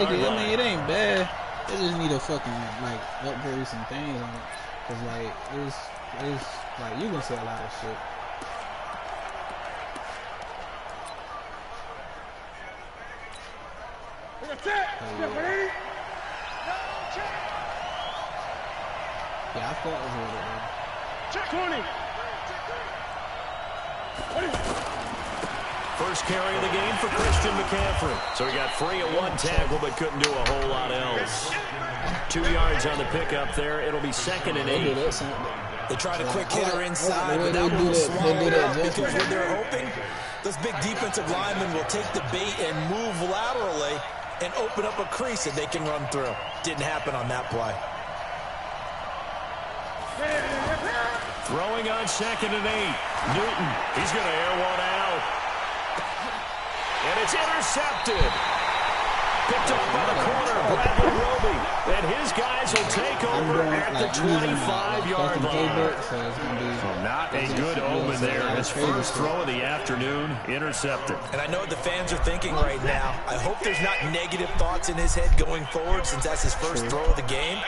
I mean, it ain't bad. They just need to fucking like upgrade some things on it. Cause like it's like you can say a lot of shit. Yeah, I thought it was with it, man. Check 20. First carry of the game for Christian McCaffrey. So he got free at one tackle, but couldn't do a whole lot else. 2 yards on the pickup there. It'll be 2nd and 8. They tried a quick hitter inside, but that one was swallowed up because what they're hoping, those big defensive linemen will take the bait and move laterally and open up a crease that they can run through. Didn't happen on that play. Throwing on 2nd and 8. Newton, he's going to air one out. And it's intercepted. Picked up by the corner, Bradley Roby. And his guys will take over at the 25-yard line. Not a good omen there. His first throw of the afternoon, intercepted. And I know what the fans are thinking right now. I hope there's not negative thoughts in his head going forward since that's his first throw of the game.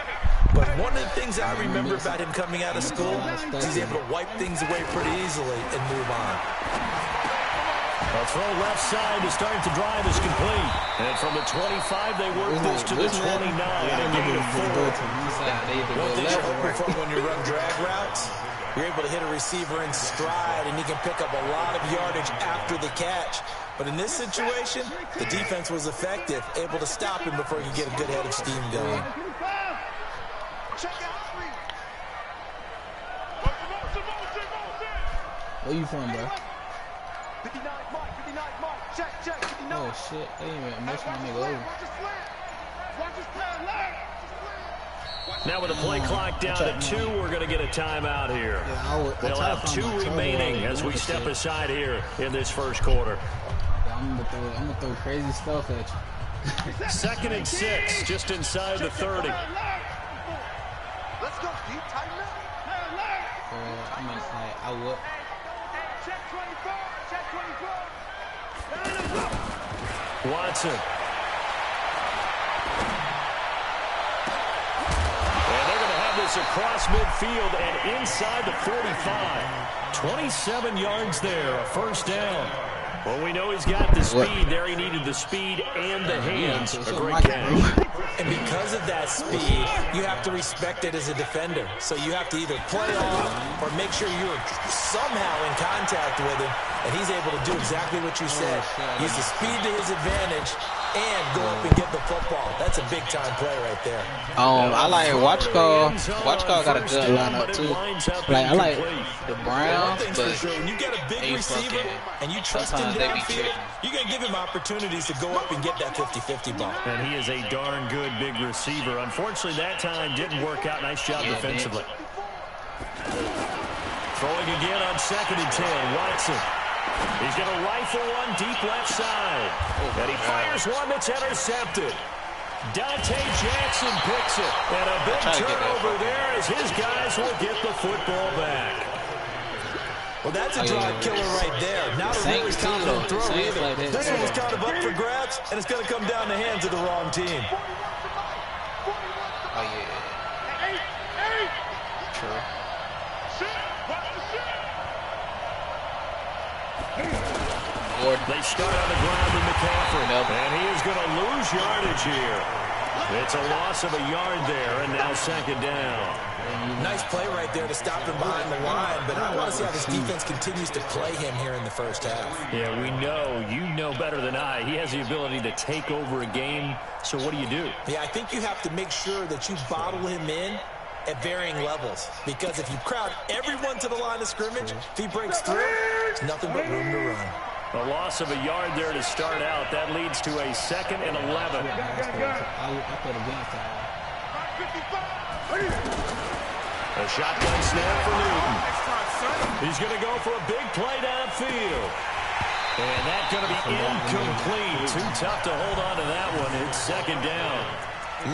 But one of the things I remember about him coming out of school is he's able to wipe things away pretty easily and move on. A throw left side to start the drive is complete. And from the 25, they work this to the 29. A gain of 4. One thing you're hoping for when you run drag routes, you're able to hit a receiver in stride, and he can pick up a lot of yardage after the catch. But in this situation, the defense was effective, able to stop him before he could get a good head of steam going. Where you from, bro? Oh shit, I didn't even miss my nigga over. Now with the play clock down to 2, we're going to get a timeout here. They'll have 2 remaining as we step aside here in this first quarter. I'm gonna throw crazy stuff at you. 2nd and 6, just inside the 30. Let's go, deep, tighten up. I mean, like, I would. Check 24, check 24. Watson. And they're going to have this across midfield and inside the 45. 27 yards there, a first down. Well, we know he's got the speed. There he needed the speed and the hands. A great catch. And because of that speed, you have to respect it as a defender. So you have to either play off or make sure you're somehow in contact with him, and he's able to do exactly what you said. Use the speed to his advantage and go up and get the football. That's a big-time play right there. I like Watchcall. Watchcall got a good lineup, too. Like, I like the Browns, but for sure. When you get a big receiver and you trust him downfield, you're going to give him opportunities to go up and get that 50-50 ball. And he is a darn good big receiver. Unfortunately, that time didn't work out. Nice job defensively. Throwing again on 2nd and 10. Watson. He's going to rifle one deep left side. And he fires one that's intercepted. Dante Jackson picks it. And a big turnover there as his guys will get the football back. Well, that's a drive killer right there. Not a really confident throw either. This one was kind of up for grabs, and it's going to come down the hands of the wrong team. Oh, yeah. True. They start on the ground with McCaffrey. And he is going to lose yardage here. It's a loss of a yard there, and now 2nd down. Nice play right there to stop him behind the line, but I want to see how this defense continues to play him here in the first half. Yeah, we know. You know better than I. He has the ability to take over a game, so what do you do? Yeah, I think you have to make sure that you bottle him in at varying levels, because if you crowd everyone to the line of scrimmage, if he breaks through, there's nothing but room to run. A loss of a yard there to start out. That leads to a 2nd and 11. A shotgun snap for Newton. He's going to go for a big play downfield. And that's going to be incomplete. Too tough to hold on to that one. It's 2nd down.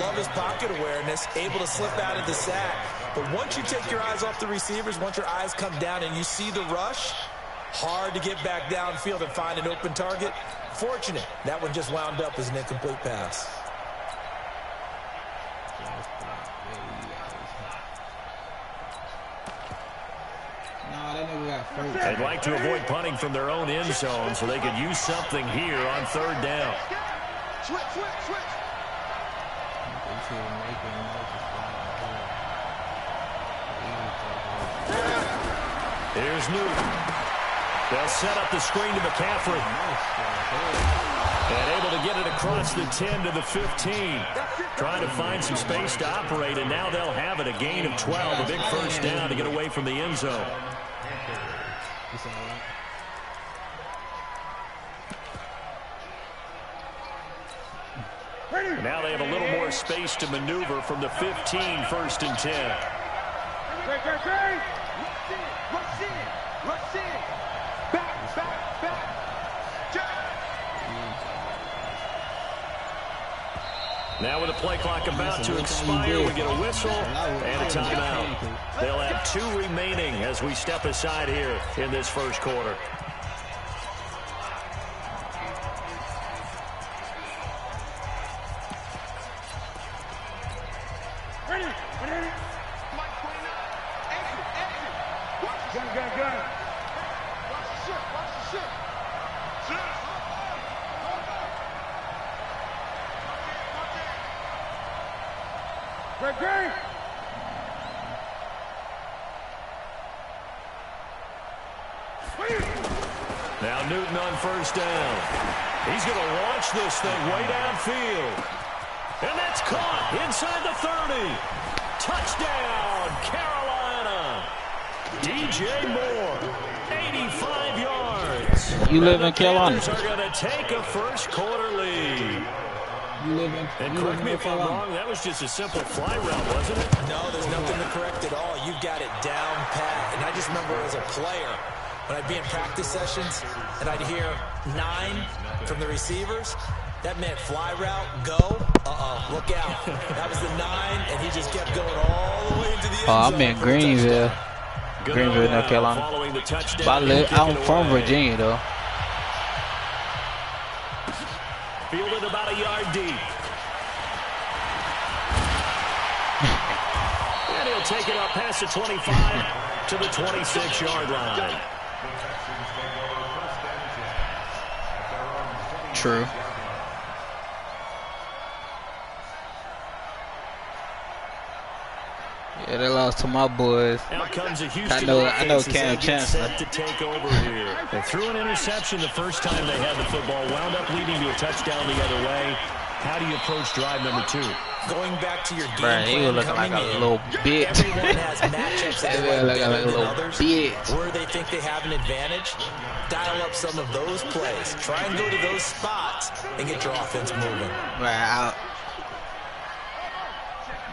Love his pocket awareness, able to slip out of the sack. But once you take your eyes off the receivers, once your eyes come down and you see the rush, hard to get back downfield and find an open target. Fortunate, that one just wound up as an incomplete pass. Nah, that nigga got first. They'd like to avoid punting from their own end zone so they could use something here on third down. Switch, switch, switch. Here's Newton. They'll set up the screen to McCaffrey. And able to get it across the 10 to the 15. Trying to find some space to operate, and now they'll have it. A gain of 12, a big first down to get away from the end zone. And now they have a little more space to maneuver from the 15, first and 10. Rush in, rush in, rush in. Back, back, back. Now with the play clock about to expire, we get a whistle and a timeout. They'll have 2 remaining as we step aside here in this first quarter. Ready, ready. Mike, exit, exit. Watch the shit. Gun. Watch the shit, watch the shit. Great. Now Newton on first down. He's going to launch this thing way downfield. And that's caught inside the 30. Touchdown, Carolina. DJ Moore, 85 yards. You live in Carolina. The Panthers are going to take a first quarter lead. You live in. And correct me if I'm wrong, that was just a simple fly route, wasn't it? No, there's nothing to correct at all. You've got it down pat. And I just remember as a player, when I'd be in practice sessions and I'd hear 9 from the receivers, that meant fly route, go, look out. That was the 9, and he just kept going all the way into the end zone. Oh, I'm in Greenville. Greenville, North Carolina. But I'm from Virginia, though. Fielded about a yard deep. And he'll take it up past the 25 to the 26-yard line. True. Yeah, they lost to my boys. Out comes a Houston I know offense Cam Chancellor. set to take over here. They threw an interception the first time they had the football, wound up leading to a touchdown the other way. How do you approach drive number 2? Going back to your game Bruh, he was looking like a little bitch. Everyone has matchups that they like better than others. Bitch. Where they think they have an advantage, dial up some of those plays. Try and go to those spots and get your offense moving. Right,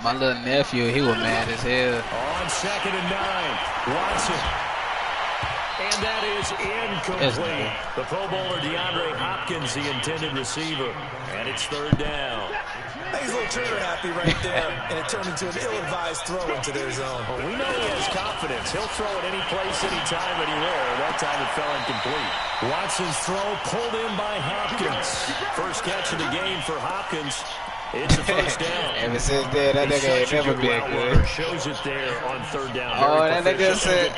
my little nephew, he was mad as hell. On 2nd and 9, Watson. And that is incomplete. The Pro Bowler DeAndre Hopkins, the intended receiver. And it's 3rd down. He's a little trigger happy right there, and it turned into an ill-advised throw into their zone. Well, we know he has confidence. He'll throw it any place, anytime, anywhere. That time it fell incomplete. Watson's throw pulled in by Hopkins. First catch of the game for Hopkins. It's a first down. Ever since then, that nigga ain't never been good. Shows it there on 3rd down. Oh, that nigga said.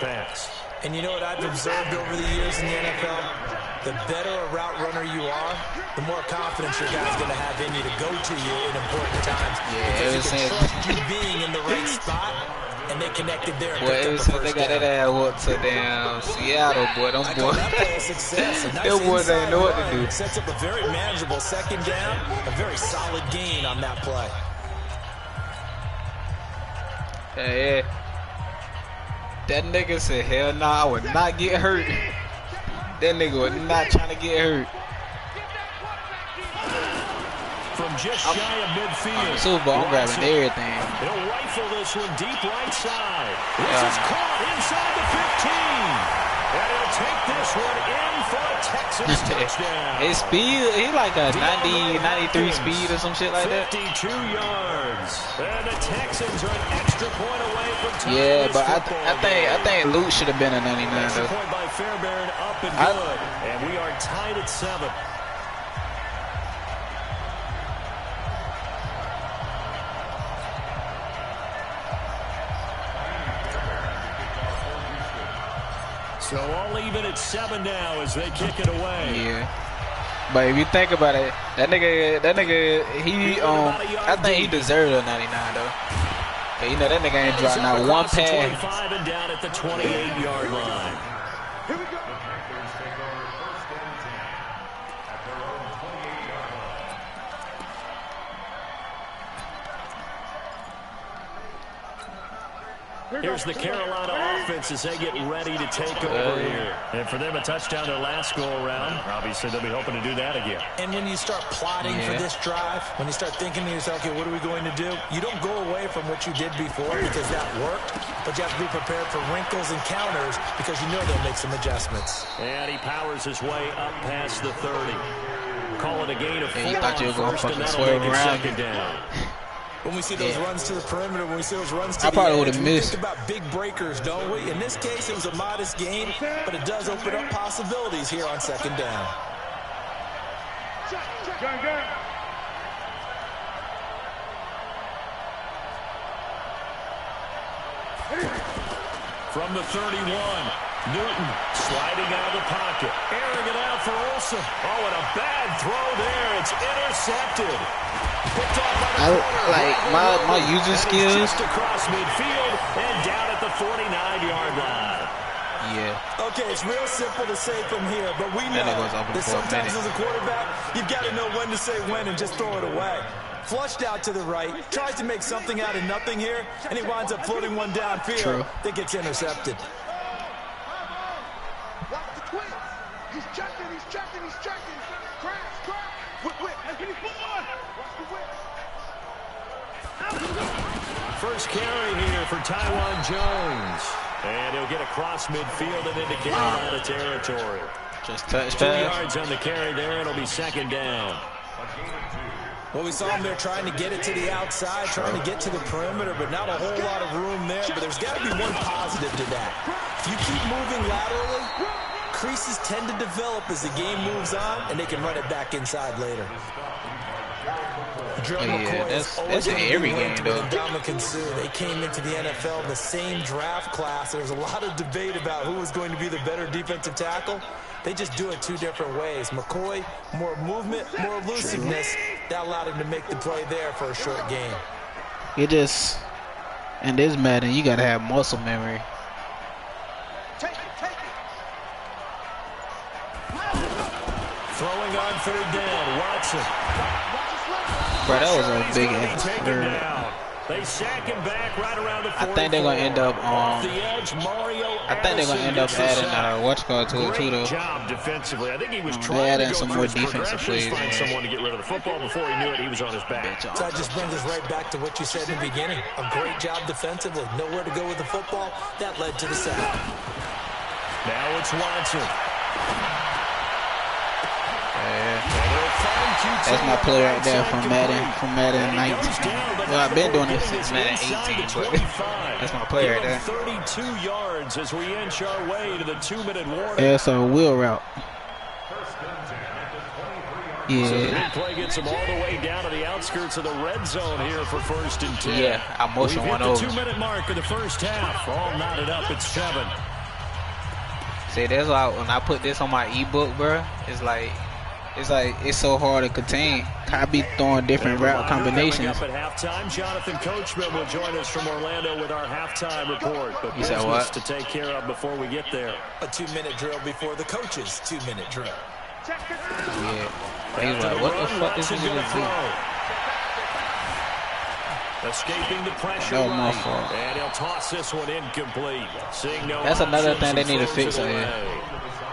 And you know what I've observed over the years in the NFL? The better a route runner you are, the more confidence your guy's going to have in you to go to you in important times. Yeah, because you can trust you being in the right spot, and they connected there. Boy, ever since they got that ass whooped to damn Seattle, boy, them boys. Them boys ain't know what to do. Sets up a very manageable 2nd down, a very solid gain on that play. Hey, that nigga said, hell nah, I would not get hurt. That nigga was not trying to get hurt. From just shy of midfield. Super Bowl, I'm grabbing everything. He'll rifle this one deep right side. This is caught inside the 15. And he'll take this one in for a Texas touchdown. His speed, he like a 90, 93 speed or some shit like that. 52 yards. And the Texans are an extra point away from tying Yeah, this but football I think Luke should have been a 99 extra though. point by Fairbairn, up and good. And we are tied at 7. So all even at 7 now as they kick it away. Yeah. But if you think about it, that nigga, he I think he deserved a 99 though. But you know that nigga ain't dropped not one pass. 25 and down at the 28-yard line. Here we go. Here's the Carolina offense as they get ready to take over here. And for them, a touchdown their last go-around. Obviously, they'll be hoping to do that again. And when you start plotting for this drive, when you start thinking to yourself, okay, what are we going to do? You don't go away from what you did before because that worked, but you have to be prepared for wrinkles and counters because you know they'll make some adjustments. And he powers his way up past the 30. Call it a gain of 4 you thought you were going to first, and fucking that'll swerve make it around. second down. When we see those runs to the perimeter, when we see those runs to I the probably edge, would've we missed. think about big breakers, don't we? In this case, it was a modest gain, but it does open up possibilities here on second down. Gun, gun. From the 31, Newton sliding out of the pocket. Airing it out for Olsen. Oh, and a bad throw there. It's intercepted. Picked off by the corner. Like my user skills. Just across midfield and down at the 49-yard line. Yeah. Okay, it's real simple to say from here, but we know Then it goes open that for a sometimes minute. as a quarterback, you've got to know when to say when and just throw it away. Flushed out to the right, tries to make something out of nothing here, and he winds up floating one downfield True. that gets intercepted. Watch the twist. He's checking, he's checking, he's checking. Crash, crash. Whip. Let's get his foot on. Watch the whip. First carry here for Taiwan Jones. And he'll get across midfield and into Carolina territory. Just touch 2 pass. yards on the carry there, and it'll be second down. Well, we saw him there trying to get it to the outside, trying to get to the perimeter, but not a whole lot of room there. But there's got to be one positive to that. If you keep moving laterally, creases tend to develop as the game moves on, and they can run it back inside later. Drill McCoy is always that's in gonna be every linked game, with though. Ndamukong Suh. They came into the NFL in the same draft class. There was a lot of debate about who was going to be the better defensive tackle. They just do it two different ways. McCoy, more movement, more elusiveness. That allowed him to make the play there for a short gain. It just, in this Madden, you gotta have muscle memory. Take it. Throwing on third down, Watson. Bro, that was a big He's gonna be taken ass. down. They sack him back right around the 44. I think they're gonna end up Off the edge, Mario I think they're gonna end up Addison gets the adding sack. what's called to it too Great though. job defensively. I think he was They trying to added go some through more his defensive progressions, plays, find man. someone to get rid of the football. Before he knew it, he was on his back. So that just brings us right back to what you said in the beginning. A great job defensively. Nowhere to go with the football. That led to the sack. Now it's Watson. That's my player right there from Madden 19. Well, I've been doing this since Madden 18, but that's my player right there. 32 yards as we inch our way to the 2-minute warning. Yeah, it's a wheel route. So the big Yeah, play gets him all the way down to the outskirts of the red zone here for 1st and 10. yeah, I motion We've one hit the over. 2-minute mark of the first half. All knotted up at 7. See, that's why when I put this on my ebook, bro, it's so hard to contain. I be throwing different route combinations. Coming up at halftime, Jonathan Coachman will join us from Orlando with our halftime report. But You said business what? to take care of before we get there. A 2-minute drill before the coach's 2-minute drill. Yeah, he's like, what the fuck is this Watson gonna gonna do? throw. Escaping the pressure That was my right. fault. And he'll toss this one incomplete. Seeing no That's another options, thing they he need to throws fix it out here. away.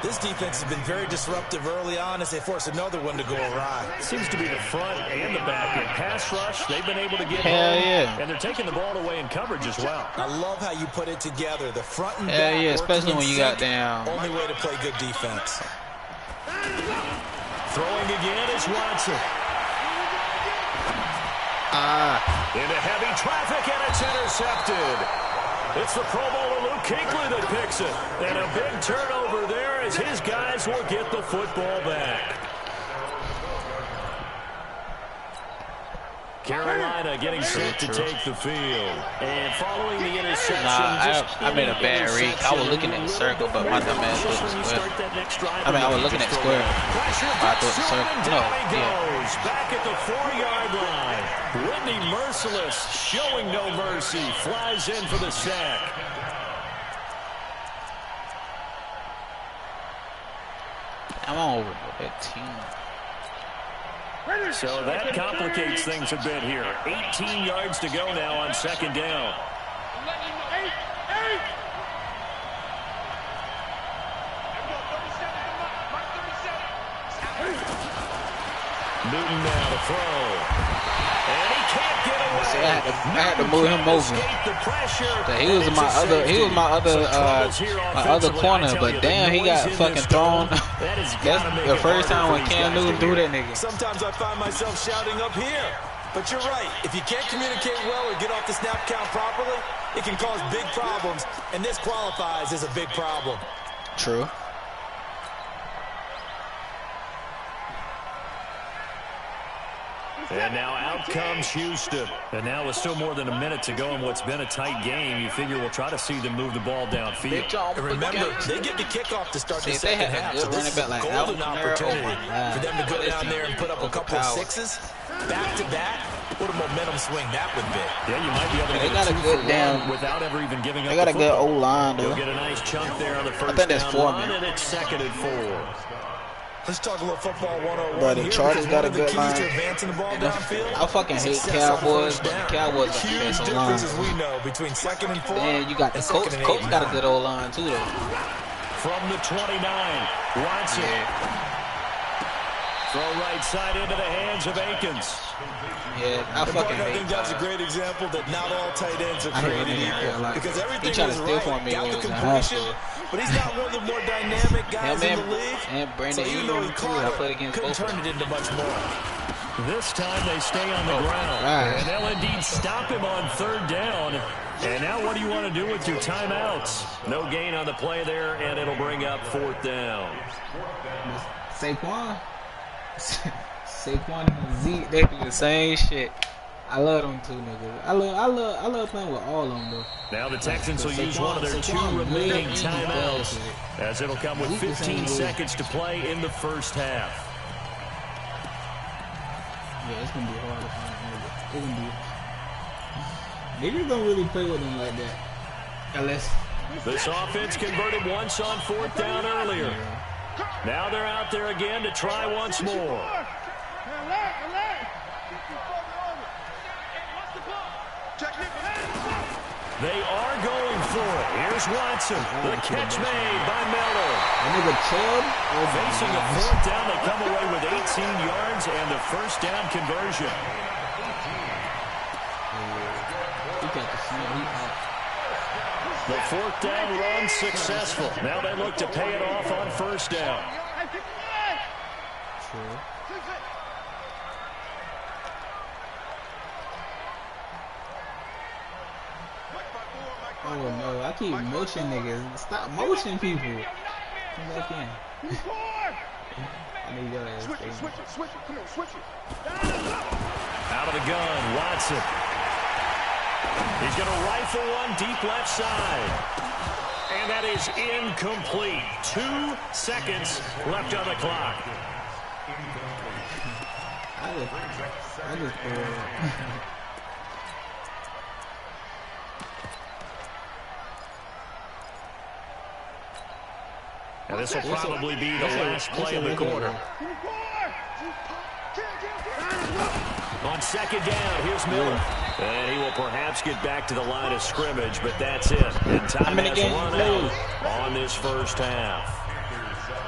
This defense has been very disruptive early on as they force another one to go awry. Seems to be the front and the back. In pass rush, they've been able to get Hell home, yeah. and they're taking the ball away in coverage as well. I love how you put it together. The front and Hell back. yeah, working especially in when you got sync. down. Only way to play good defense. Throwing again is Watson. Into heavy traffic, and it's intercepted. It's the Pro Bowler Luke Kuechly that picks it. And a big turnover there as his guys will get the football back. Carolina getting set to take the field. And following the interception. Nah, I made a bad read. I was looking at the circle, but my dumb ass threw the square. I mean, I was looking at square. I threw the circle. No, yeah. Back at the 4-yard line. Whitney Merciless, showing no mercy, flies in for the sack. I'm over that team. So that complicates things a bit here. 18 yards to go now on second down. Newton now to throw. And he can't get away. See, I had to move him over. So he was my other corner, but damn, he got fucking thrown. That's the first time when Cam Newton threw that nigga. Sometimes I find myself shouting up here. But you're right. If you can't communicate well or get off the snap count properly, it can cause big problems. And this qualifies as a big problem. True. And now out comes Houston. And now with still more than a minute to go in what's been a tight game, you figure we'll try to see them move the ball downfield. And remember, they get the kickoff to start the they second had a half. good So this is a running back golden like opportunity Alvin for them to go down there and put up a couple of sixes. Back-to-back. What a momentum swing that would be. Yeah, you might be able to They get got a good damn without ever even giving up. They got a good O-line, They'll though. get a nice chunk there on the first I think that's down 4, line, man. and it's second and 4. Let's talk a little football 101 Bro, the here. Chargers got a One of the good keys line. to advancing the ball downfield. I fucking hate Success on Cowboys, first but the down. Cowboys got the Huge best difference, O-line. as we know, between second and 4. And you got the and Colts. second and Colts 8 got a and good O-line, too, though. From the 29, Watson. Yeah. Throw right side into the hands of Akins. Yeah, I fucking I hate think that's a great example that not all tight ends are I hate created him in equal. real life. Because He everything tried was to steal right, from me got when the he was in high completion, school. but he's not one of the more dynamic guys in the league. And Brandon so even though he Ingram, too. caught I it, played against couldn't both of turn them. it into much more. This time they stay on the ground. right. And they'll indeed stop him on third down. And now what do you want to do with your timeouts? No gain on the play there, and it'll bring up fourth down. Saquon and Zeke, they do the same shit. I love them two niggas. I love playing with all of them though. Now the Texans will use Saquon- one of their two Saquon good remaining and he's timeouts, fast with it. as it'll come with Zeke the same 15 way. seconds to play in the first half. Yeah, it's gonna be hard to find a nigga. It's gonna be. Niggas don't really play with them like that, unless. This offense converted once on fourth down earlier. Now they're out there again to try once more. They are going for it. Here's Watson. The catch made by Miller. A nigga Chubb Facing a fourth down, they come away with 18 yards and the first down conversion. He got the snap. He out. The fourth down run successful. Now they look to pay it off on first down. True. Oh no, I keep motion niggas. Stop motion people. Come back in. I need your ass. Switch it. Come on, switch it. Out of the gun, Watson. He's going to rifle one deep left side. And that is incomplete. 2 seconds left on the clock. I just And this will probably be the last play of the quarter. On second down, here's Miller. And he will perhaps get back to the line of scrimmage, but that's it. And time has run out on this first half.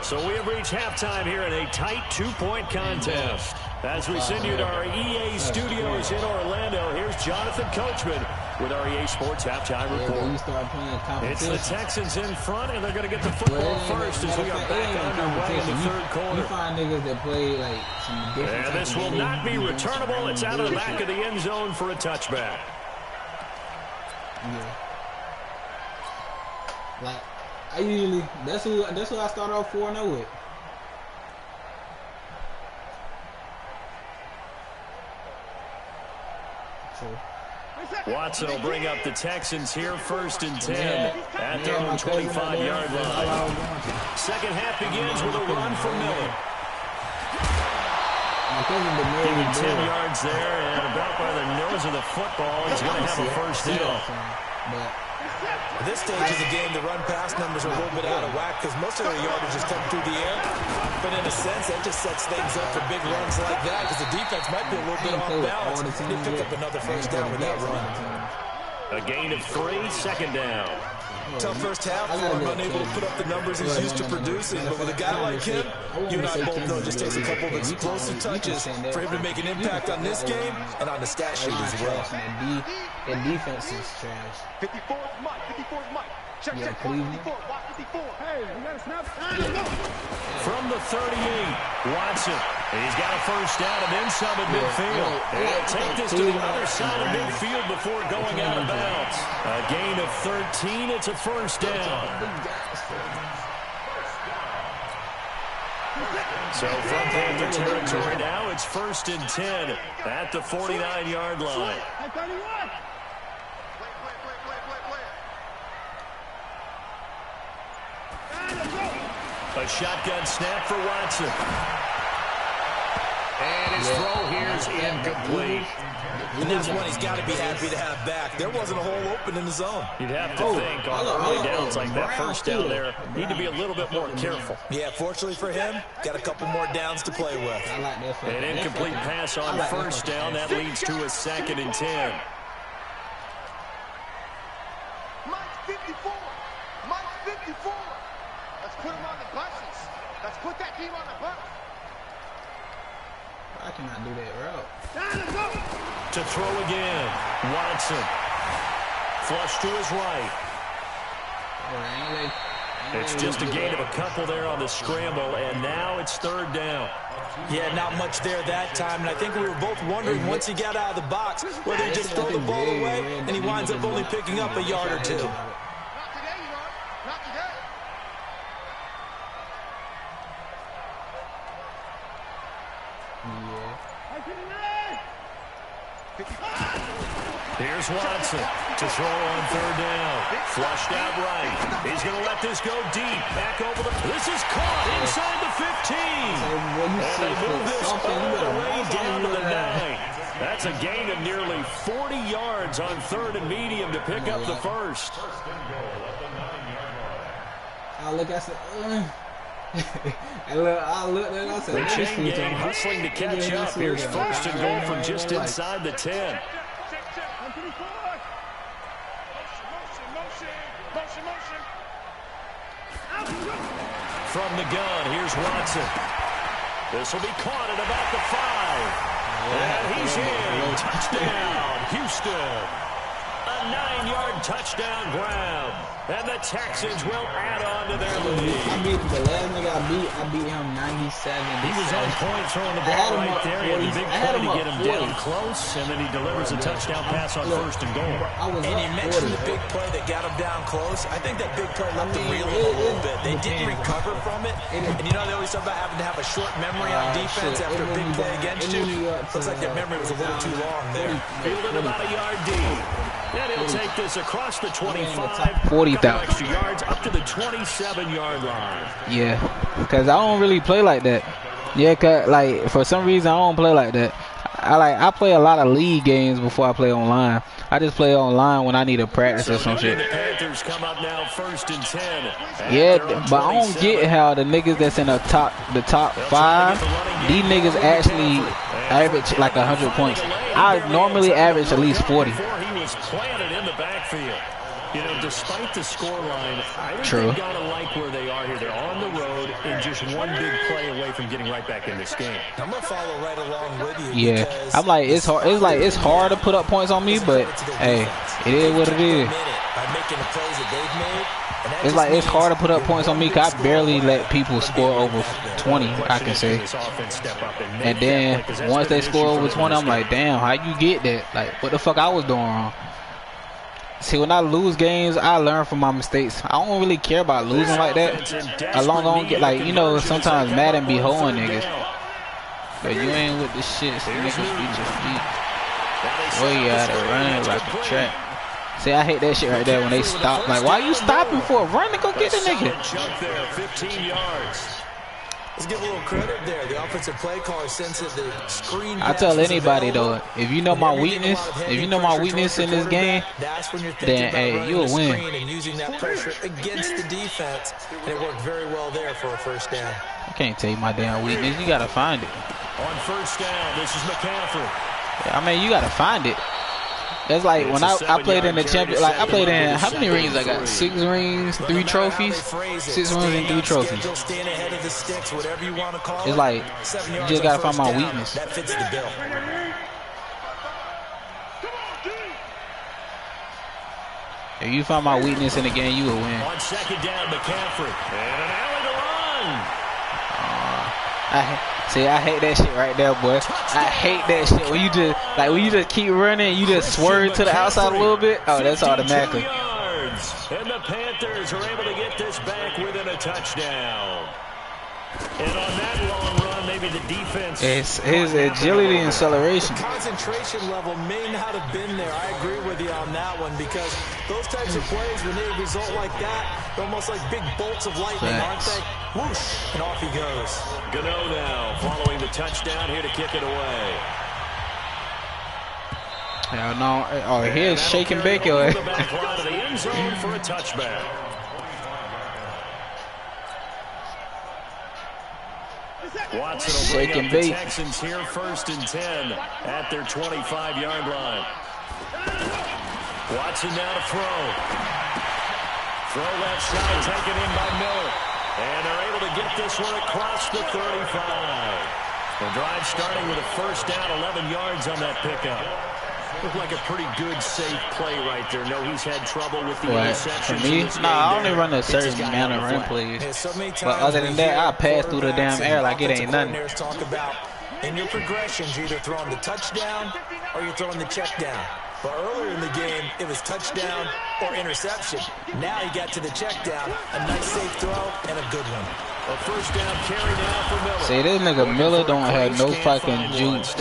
So we have reached halftime here in a tight 2-point contest. As we send you to our EA studios in Orlando, here's Jonathan Coachman with our EA Sports Halftime Report. It's the Texans in front, and they're going to get the football first as we are back underway in the third quarter. You find niggas that play like some different. And this will not be returnable. It's out of the back of the end zone for a touchback. Yeah. Like I usually, that's who I start off 4-0 with. Watson will bring up the Texans here, 1st and 10 at their own 25-yard line. Second half begins with a run from Miller. Giving 10 yards there, and about by the nose of the football, he's going to have a first down. At this stage of the game, the run-pass numbers are a little bit out of whack because most of their yardage has come through the air. But in a sense, that just sets things up for big runs like that because the defense might be a little bit off balance. They pick up another first down with that run. A gain of 3, second down. Tough first half for him, unable to put up the numbers he's used to producing. But with a guy like him, you and I both know it just takes a couple of explosive touches for him to make an impact on this game and on the stat sheet as well. And defense is trash. 54 is Mike. 54 is Mike. Check, Yeah, check. Cleveland. 54. Watch 54. Hey, we got a snap. Let's go. From the 38, Watson. He's got a first down and then some at midfield. And he'll take this to the other side of midfield before going out of bounds. A gain of 13. It's a first down. So from Panther territory now, it's 1st and 10 at the 49-yard line. A shotgun snap for Watson. And his throw here is incomplete. And that's one he's got to be happy to have back. There wasn't a hole open in the zone. You'd have to think on early downs like that first down there, need to be a little bit more careful. Yeah, fortunately for him, got a couple more downs to play with. An incomplete pass on first down. That leads to a 2nd and 10. Mike's 54. Mike's 54. Let's put him on the buses. Let's put that team on the bus. I cannot do that route. To throw again, Watson. Flush to his right. It's just a gain of a couple there on the scramble, and now it's 3rd down. Yeah, not much there that time, and I think we were both wondering once he got out of the box whether he just throw the ball away, and he winds up only picking up a yard or two. Not today, you know. Not today. Here's Watson to throw on 3rd down. Flushed out right. He's going to let this go deep. Back over the... This is caught inside the 15. And they move this all the way down to the 9. That's a gain of nearly 40 yards on 3rd and medium to pick up the first. Look, I said... I looked and I said... The chain gang hustling to catch up. Here's 1st and goal from just inside the 10. From the gun, here's Watson. This will be caught at about the 5. And he's in. Touchdown, Houston. A 9-yard touchdown grab. And the Texans will add on to their lead. I beat the last nigga I beat him 97. He was on point throwing the ball right there. He had a big play to get him down close, and then he delivers a touchdown pass on 1st and goal. And you mentioned the big play that got him down close. I think that big play left them reeling a little bit. They didn't recover from it. And you know they always talk about having to have a short memory on defense after a big play against you. Looks like that memory was a little too long there. Fielded about a yard deep. And he'll take this across the 25. 40,000 extra yards up to the 27-yard line. Yeah, because I don't really play like that. Yeah, cause like for some reason I don't play like that. I play a lot of league games before I play online. I just play online when I need to practice or some shit. The Panthers come up now 1st and 10. Yeah, but I don't get how the niggas that's in the top 5, these niggas actually average like 100 points. I normally average at least 40. Before he was planted in the backfield. You know, despite the scoreline, I think True. they've got to like where they are here. They're on the road and just one big play away from getting right back in this game. I'm gonna follow right along with you. Yeah, I'm like it's hard. It's hard to put up points on me, but hey, it is what it is. By making the plays that they've made, It's like it's hard to put up points on me because I barely let people score over 20, I can say. And then once they score over 20, I'm like, damn, how you get that? Like, what the fuck I was doing wrong? See, when I lose games, I learn from my mistakes. I don't really care about losing like that. As long as I don't get, like, you know, sometimes Madden be hoeing niggas. But you ain't with this shit, so niggas beat your feet. Boy, you gotta run like a track. See, I hate that shit right there when they stop. Like, why you stopping for a run to go get the nigga? Jump there, 15 yards. Let's give a little credit there. The offensive play caller sends it the screen. I tell anybody though, if you know my weakness, in this game, then hey, you'll win. And using that pressure against the defense, and it worked very well there for a first down. I can't tell you my damn weakness. You gotta find it. On first down, this is McCaffrey. I mean, you gotta find it. That's like when I played in the champion. Like I played in how many rings I got? 6 rings, 3 trophies. 6 rings and 3 trophies. It's like you just gotta find my weakness. That fits the bill. If you find my weakness in the game, you will win. On second down, McCaffrey and an alley to run. I hate that shit right there, boy. I hate that shit when you just keep running, you just swerve to the outside a little bit. Oh, that's automatically. And the Panthers are able to get this back within a touchdown. And on that long run, maybe the defense. It's his agility and acceleration. Concentration level may not have been there. I agree with you on that one because those types of plays, when they result like that, they're almost like big bolts of lightning, aren't they? Whoosh, and off he goes. Gano now following the touchdown here to kick it away. Hell no. Oh, here's shake and bake your the back line of the end zone for a touchback. Watson will bring up the Texans here first and 10 at their 25-yard line. Watson now to throw. Throw left side taken in by Miller. And they're able to get this one across the 35. The drive starting with a first down, 11 yards on that pickup. Looked like a pretty good, safe play right there. No, he's had trouble with the interceptions. For me, I only run a certain amount of run plays. But other than that, I pass through the damn air like it ain't nothing. Talk about in your progressions, you're either throwing the touchdown or you're throwing the check down. But earlier in the game, it was touchdown or interception. Now he got to the check down, a nice safe throw and a good one. A first down carry now for Miller. See, this nigga Miller don't have no fucking juice.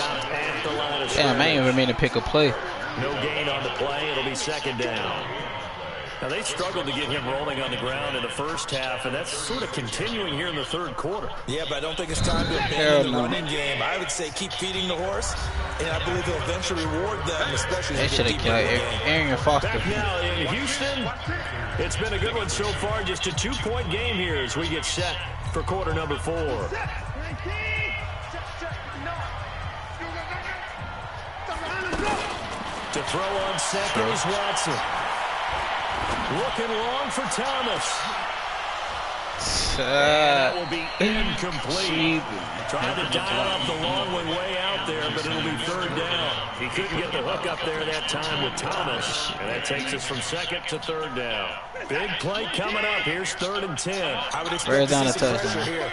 Damn, I ain't even mean to pick a play. No gain on the play. It'll be second down. Now, they struggled to get him rolling on the ground in the first half, and that's sort of continuing here in the third quarter. Yeah, but I don't think it's time to abandon the running game. I would say keep feeding the horse, and I believe they'll eventually reward them, especially they should have killed Aaron Foster. Back now in Houston, it's been a good one so far. Just a 2-point game here as we get set for quarter number 4. To throw on second is Watson. Looking long for Thomas. That will be incomplete. Trying to dial up the long one way out there, but it'll be third down. He couldn't get the hook up there that time with Thomas, and that takes us from second to third down. Big play coming up. Here's third and 10. I would expect down a touchdown.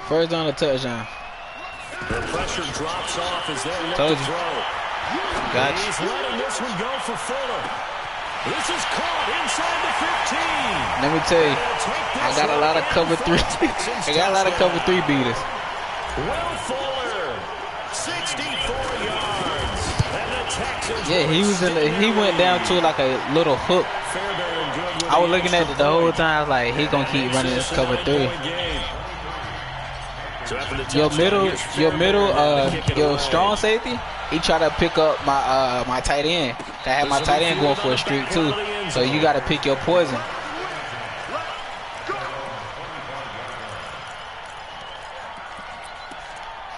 First down a touchdown. The pressure drops off as they look to throw. Gotcha. He's letting this one go for Fuller. This is caught inside the 15. Let me tell you, I got a lot of cover 3. I got a lot of cover 3 beaters. Will Fuller, 64 yards. And the Texans. Yeah, he went down to like a little hook. I was looking at it the whole time. I was like, he gonna keep running this cover 3. Your strong safety, he tried to pick up my tight end. I had my tight end going for a streak too. So you got to pick your poison.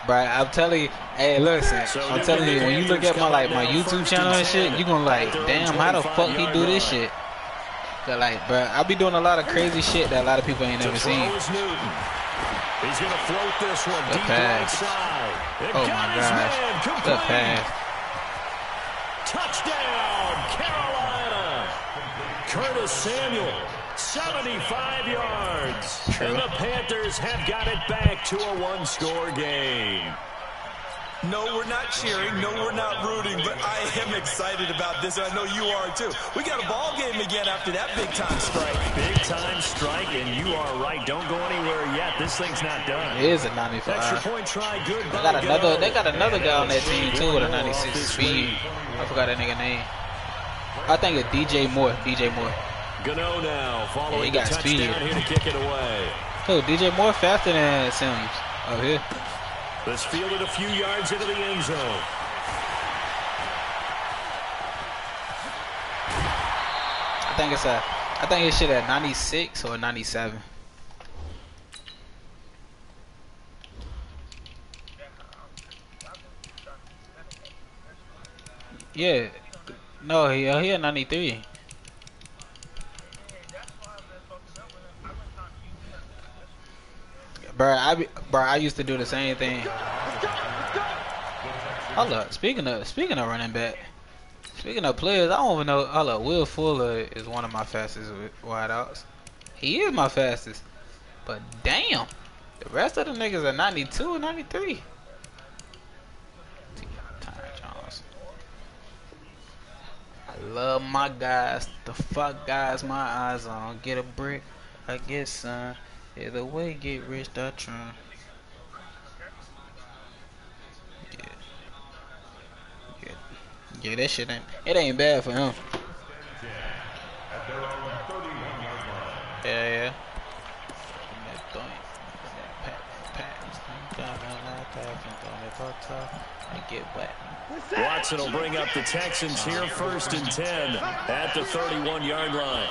But I'm telling you, hey, listen, I'm telling you, when you look at my YouTube channel and shit, you gonna like, damn, how the fuck he do this shit? But like, bro, I be doing a lot of crazy shit that a lot of people ain't never seen. He's going to float this one deep right side. Oh my gosh. Good pass. Touchdown, Carolina. Curtis Samuel, 75 yards. True. And the Panthers have got it back to a 1-score game. No, we're not cheering. No, we're not rooting. But I am excited about this, and I know you are too. We got a ball game again after that big-time strike. Big-time strike, and you are right. Don't go anywhere yet. This thing's not done. It is a 95. Extra point try, good. They got another guy on that team too with a 96 speed. I forgot that nigga name. I think it's DJ Moore. Gano now following he got the touchdown speed. here to kick it away. Oh, DJ Moore faster than Sims up here. This fielded a few yards into the end zone. I think it should at 96 or 97. Yeah. No, he at 93. I used to do the same thing. Hold up. Speaking of running back, speaking of players, I don't even know. Hold up. Will Fuller is one of my fastest wideouts. He is my fastest. But damn, the rest of the niggas are 92 and 93. I love my guys. The fuck guys my eyes on. Get a brick, I get some. Either way, get rich, I try. Yeah, that shit ain't bad for him. Yeah. Watson will bring up the Texans here 1st and 10 at the 31-yard line.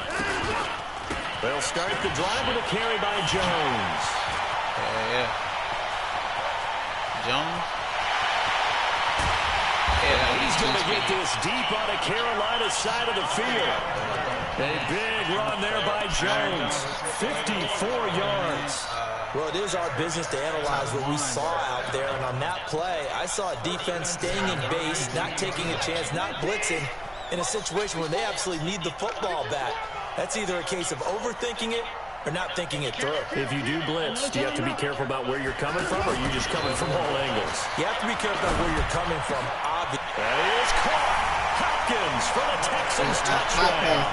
They'll start the drive with a carry by Jones. Yeah. Jones. Yeah, he's going to get this deep on the Carolina side of the field. A big run there by Jones. 54 yards. Well, it is our business to analyze what we saw out there, and on that play, I saw a defense staying in base, not taking a chance, not blitzing, in a situation where they absolutely need the football back. That's either a case of overthinking it or not thinking it through. If you do blitz, do you have to be careful about where you're coming from, or are you just coming from all angles? You have to be careful about where you're coming from. That is caught. Hopkins for the Texans touchdown.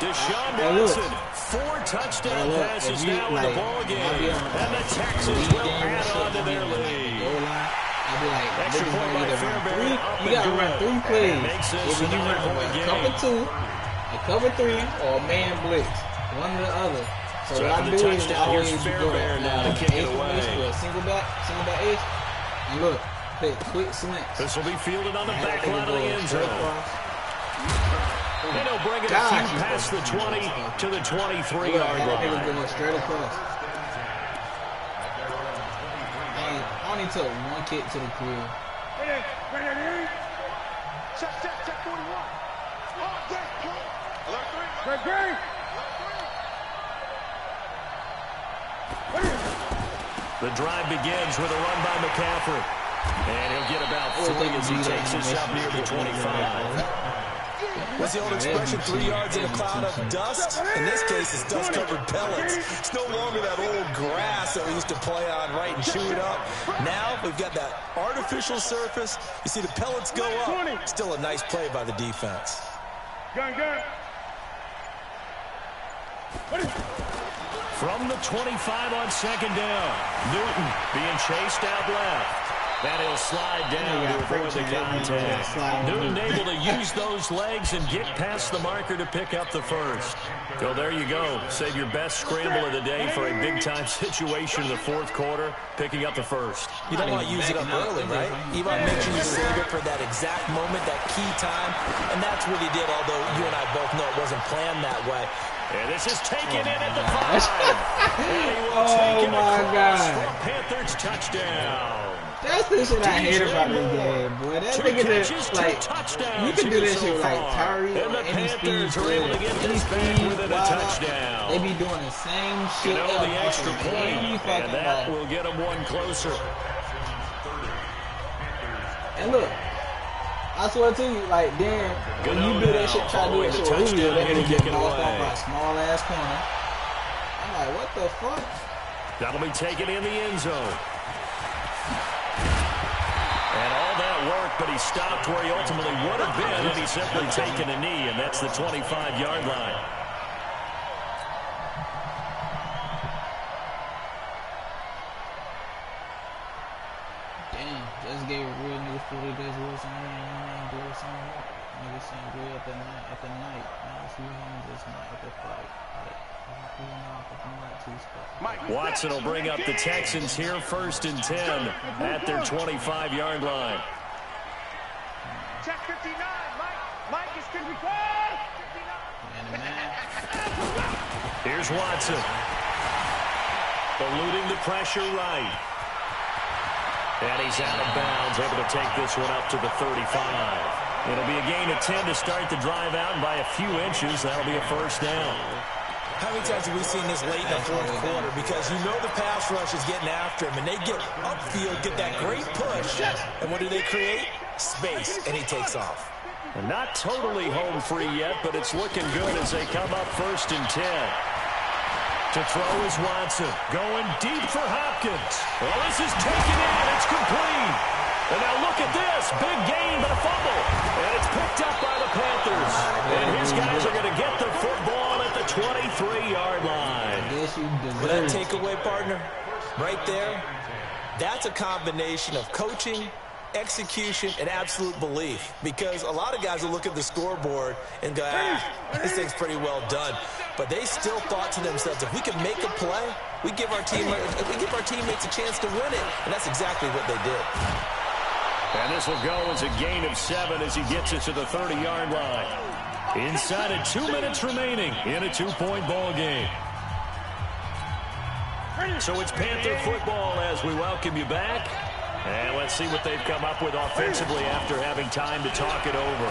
Deshaun Watson, 4 touchdown passes now in the ball game, and the Texans will add on to their lead. Extra point by Fairbairn. You gotta run 3 plays. Either you run cover 2, a cover 3, or a man blitz. One or the other. So what I do is I always go to kick it away. Single back ace, and look, play quick slants. This will be fielded on the back line of the end zone. And he'll bring it a few past the 20 to the 23-yard line. Going straight across. I only took 1 kick to the crib. Check 41. Great. The drive begins with a run by McCaffrey. And he'll get about 3 as he takes this up near the 25. What's the old expression, 3 yards in a cloud of dust? In this case, it's dust-covered pellets. It's no longer that old grass that we used to play on, right, and chew it up. Now we've got that artificial surface. You see the pellets go up. Still a nice play by the defense. Gun. From the 25 on 2nd down, Newton being chased out left. And he'll slide down to avoid the contact. Newton able to use those legs and get past the marker to pick up the first. So there you go. Save your best scramble of the day for a big-time situation in the 4th quarter, picking up the first. You don't want to use it up early, right? You want to make sure you save it for that exact moment, that key time. And that's what he did, although you and I both know it wasn't planned that way. And this is taken in at the 5. Oh, my God. Panthers touchdown. That's the shit I hate about this game, boy. That nigga just, like, you can do that shit with, like, Tyree or any speed player. Any speed touchdown. They be doing the same shit. The extra point, and that will get them 1 closer. And look, I swear to you, like, damn, when you do that shit, try to do that shit with Julio, they're gonna get lost off by a small-ass corner. I'm like, what the fuck? That'll be taken in the end zone. but he stopped where he ultimately would have been had he simply taken a knee, and that's the 25-yard line. Damn, just gave a real nigga 40 days Wilson. Nigga saying great at the night. Now see him just not at the fight. Watson will bring up the Texans here, 1st and 10 at their 25-yard line. Check 59. Mike is 55. Here's Watson. Eluding the pressure right. And he's out of bounds, able to take this one up to the 35. It'll be a gain of 10 to start the drive out, and by a few inches, that'll be a 1st down. How many times have we seen this late in the 4th quarter? Because you know the pass rush is getting after him, and they get upfield, get that great push, and what do they create? Space, and he takes off. And not totally home free yet, but it's looking good as they come up 1st and 10. To throw is Watson, going deep for Hopkins. Well, this is taken in, it's complete. And now look at this, big gain but a fumble. And it's picked up by the Panthers. And his guys are going to get the football at the 23-yard line. With that takeaway, partner, right there, that's a combination of coaching, execution, and absolute belief. Because a lot of guys will look at the scoreboard and go, this thing's pretty well done. But they still thought to themselves, if we can make a play, we give our teammates a chance to win it. And that's exactly what they did. And this will go as a gain of 7 as he gets it to the 30-yard line. Inside of 2 minutes remaining in a 2-point ball game. So it's Panther football as we welcome you back. And let's see what they've come up with offensively after having time to talk it over.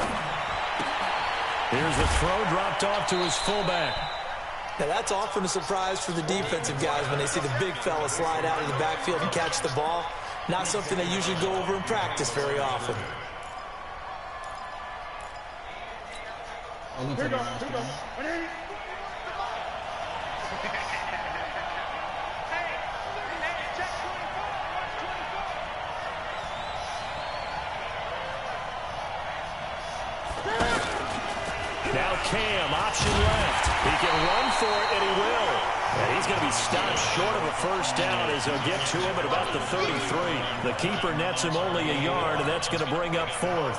Here's the throw dropped off to his fullback. Now that's often a surprise for the defensive guys when they see the big fella slide out of the backfield and catch the ball. Not something they usually go over in practice very often. Here we go. Now Cam, option left. He can run for it, and he will. And he's going to be stopped short of a 1st down as he'll get to him at about the 33. The keeper nets him only a yard, and that's going to bring up 4th.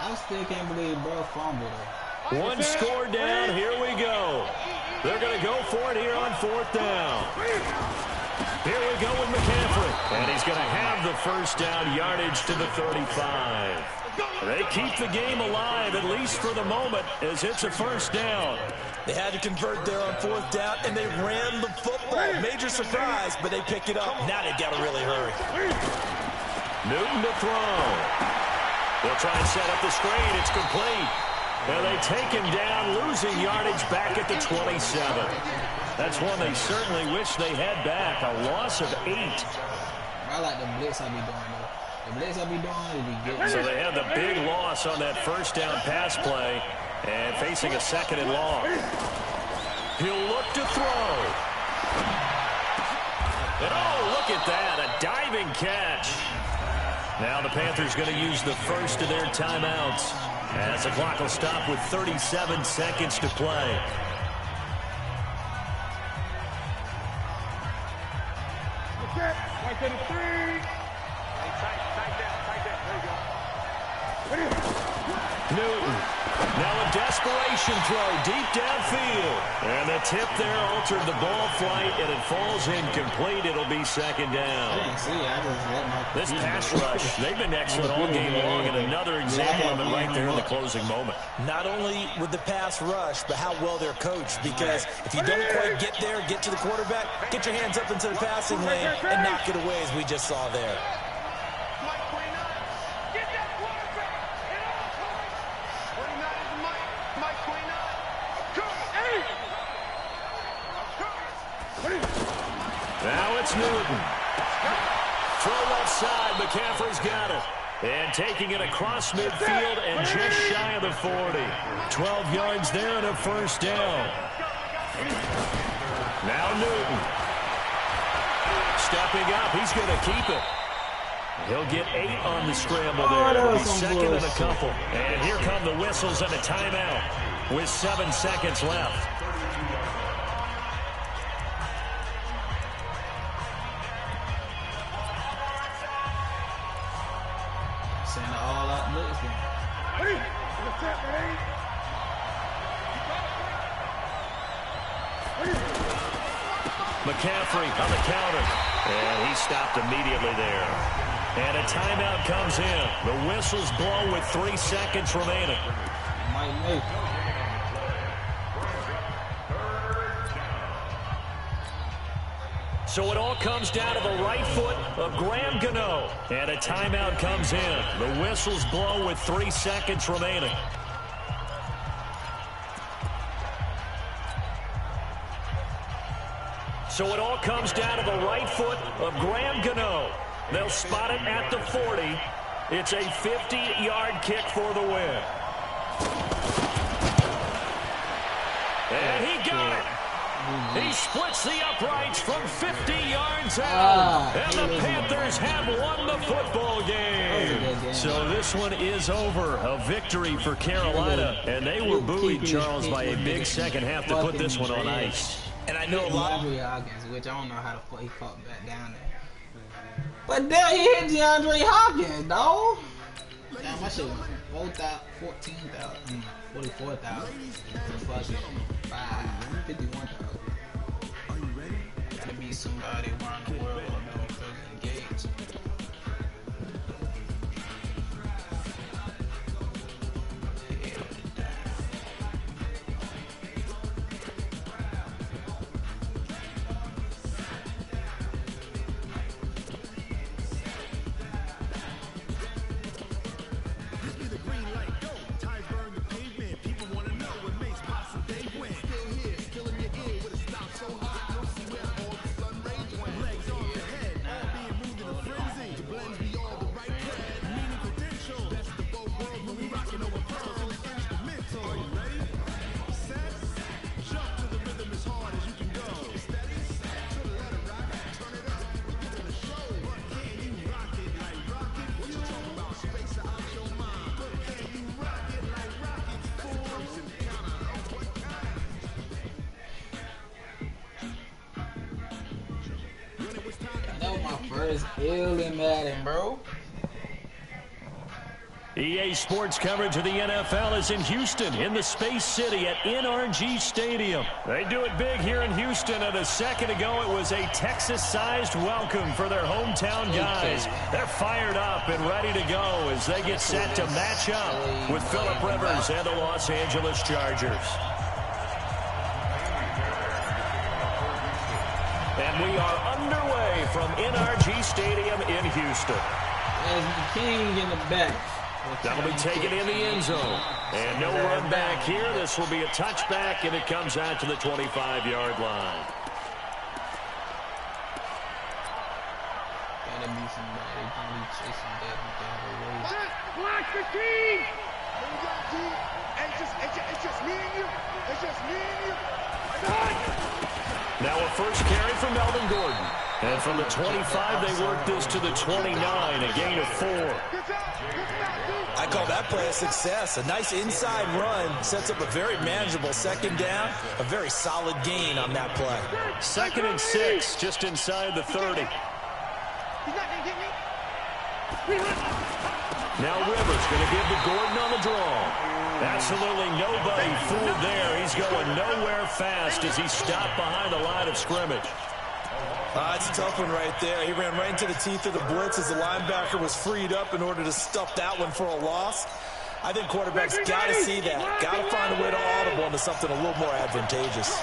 I still can't believe bro fumbled though. One score down, here we go. They're going to go for it here on 4th down. Here we go with McCaffrey. And he's going to have the 1st down, yardage to the 35. They keep the game alive, at least for the moment, as it's a 1st down. They had to convert there on 4th down, and they ran the football. Major surprise, but they picked it up. Now they've got to really hurry. Newton to throw. They'll try and set up the screen. It's complete. And they take him down, losing yardage back at the 27. That's one they certainly wish they had back. A loss of 8. I like the blitz I be doing though. The blitz I be doing is be good. So they had the big loss on that 1st down pass play and facing a 2nd and long. He'll look to throw. And oh, look at that, a diving catch. Now the Panthers going to use the first of their timeouts as the clock will stop with 37 seconds to play. Right there to 3. Newton. Now a desperation throw deep downfield. And the tip there altered the ball flight, and it falls incomplete. It'll be 2nd down. This pass rush, they've been excellent all game long, and another example of it right there in the closing moment. Not only with the pass rush, but how well they're coached. Because if you don't quite get there, get to the quarterback, get your hands up into the passing lane, and knock it away as we just saw there. Now it's Newton. Throw left side. McCaffrey's got it. And taking it across midfield and just shy of the 40. 12 yards there and a 1st down. Now Newton. Stepping up. He's going to keep it. He'll get 8 on the scramble there. It'll be second and a couple. And here come the whistles and a timeout with 7 seconds left. Send it all out looks game. McCaffrey on the counter. And he stopped immediately there. And a timeout comes in. The whistle's blown with 3 seconds remaining. Might make. So it all comes down to the right foot of Graham Gano. And a timeout comes in. The whistle's blown with 3 seconds remaining. So it all comes down to the right foot of Graham Gano. They'll spot it at the 40. It's a 50-yard kick for the win. And he got it. He splits the uprights from 50 yards out. And the Panthers have won the football game. So this one is over. A victory for Carolina. And they were buoyed, Charles, by a big second half to put this one on ice. And I know a lot. Which I don't know how the fuck he caught back down there. But damn, he hit DeAndre Hopkins, dog. Damn, my shit was 14,000, 44,000. Fucking 51,000. Gotta be somebody around the world that was engaged. First ill in Madden, bro. EA Sports coverage of the NFL is in Houston, in the Space City at NRG Stadium. They do it big here in Houston, and a second ago it was a Texas-sized welcome for their hometown guys. They're fired up and ready to go as they get set to match up with Phillip Rivers and the Los Angeles Chargers. And we are underway from NRG Stadium in Houston. There's the king in the back. That'll be taken in the end zone. And no run back here. This will be a touchback, and it comes out to the 25-yard line. Gotta be somebody. Gonna be chasing that. Block the team! It's just me and you. It's just me and you. Now a first carry from Melvin Gordon. And from the 25, they work this to the 29, a gain of 4. I call that play a success. A nice inside run sets up a very manageable second down. A very solid gain on that play. 2nd and 6, just inside the 30. Now Rivers going to give to Gordon on the draw. Absolutely nobody fooled there. He's going nowhere fast as he stopped behind the line of scrimmage. It's a tough one right there. He ran right into the teeth of the blitz as the linebacker was freed up in order to stuff that one for a loss. I think quarterbacks got to see that. Got to find a way to audible into something a little more advantageous.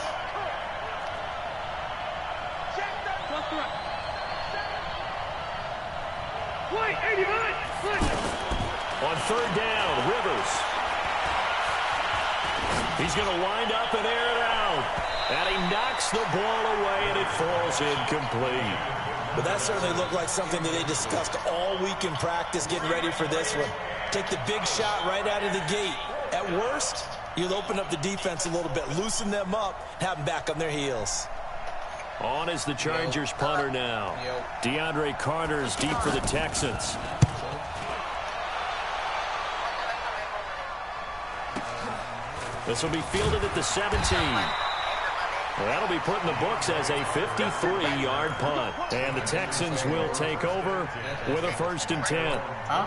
On 3rd down, Rivers. He's going to wind up and air it out. And he knocks the ball away, and it falls incomplete. But that certainly looked like something that they discussed all week in practice getting ready for this one. Take the big shot right out of the gate. At worst, you'll open up the defense a little bit, loosen them up, have them back on their heels. On is the Chargers punter now. DeAndre Carter's deep for the Texans. This will be fielded at the 17. That'll be put in the books as a 53-yard punt. And the Texans will take over with a 1st and 10. Huh?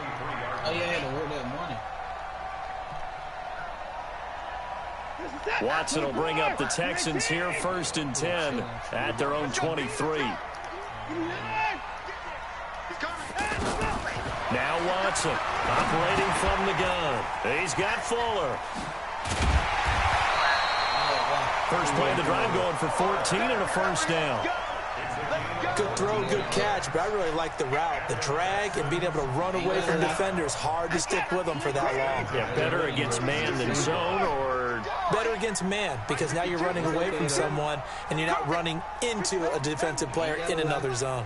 Oh, yeah, I had to work that morning. Watson will bring up the Texans here, 1st and 10 at their own 23. Now Watson operating from the gun. He's got Fuller. First play of the drive going for 14 and a 1st down. Good throw, good catch, but I really like the route. The drag and being able to run away from defenders, hard to stick with them for that long. Yeah, better against man than zone, or better against man, because now you're running away from someone and you're not running into a defensive player in another zone.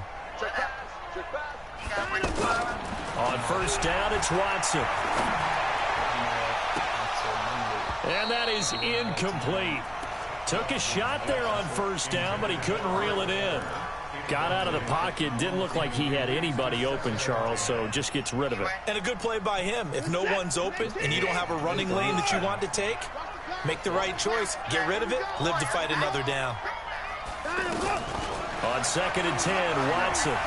On 1st down, it's Watson. And that is incomplete. Took a shot there on 1st down, but he couldn't reel it in. Got out of the pocket. Didn't look like he had anybody open, Charles, so just gets rid of it. And a good play by him. If no one's open and you don't have a running lane that you want to take, make the right choice. Get rid of it. Live to fight another down. On 2nd and 10, Watson.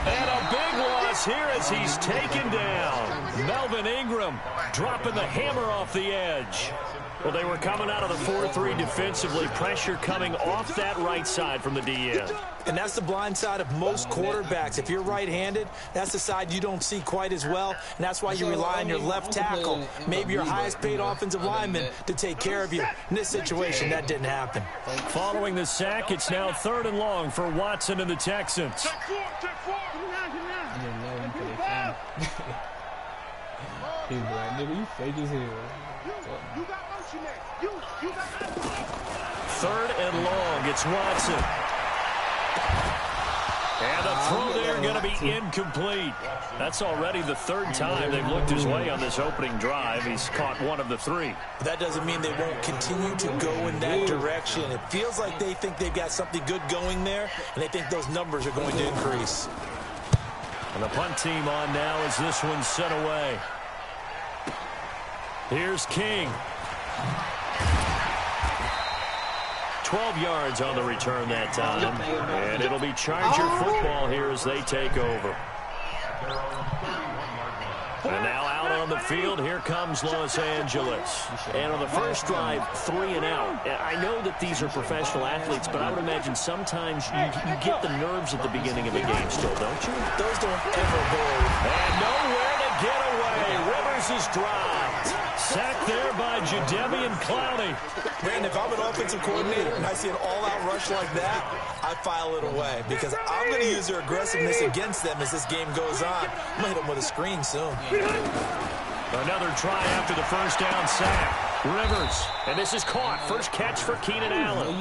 And a big loss here as he's taken down. Melvin Ingram dropping the hammer off the edge. Well, they were coming out of the 4-3 defensively. Pressure coming off that right side from the DN. And that's the blind side of most quarterbacks. If you're right-handed, that's the side you don't see quite as well. And that's why you rely on your left tackle, maybe your highest-paid offensive lineman, to take care of you. In this situation, that didn't happen. Following the sack, it's now 3rd and long for Watson and the Texans. He's like, nigga, you fake as hell. 3rd and long, it's Watson. And the throw there going to be incomplete. That's already the 3rd time they've looked his way on this opening drive. He's caught one of the 3. That doesn't mean they won't continue to go in that direction. It feels like they think they've got something good going there, and they think those numbers are going to increase. And the punt team on now as this one's set away. Here's King. 12 yards on the return that time. And it'll be Charger football here as they take over. And now out on the field, here comes Los Angeles. And on the first drive, 3 and out. I know that these are professional athletes, but I would imagine sometimes you get the nerves at the beginning of a game still, don't you? Those don't ever go away. And nowhere to get away. Rivers is dropped. Sacked there by Jadeveon Clowney. Man, if I'm an offensive coordinator and I see an all-out rush like that, I file it away because I'm going to use their aggressiveness against them as this game goes on. I'm going to hit them with a screen soon. Another try after the first down sack. Rivers, and this is caught. First catch for Keenan Allen.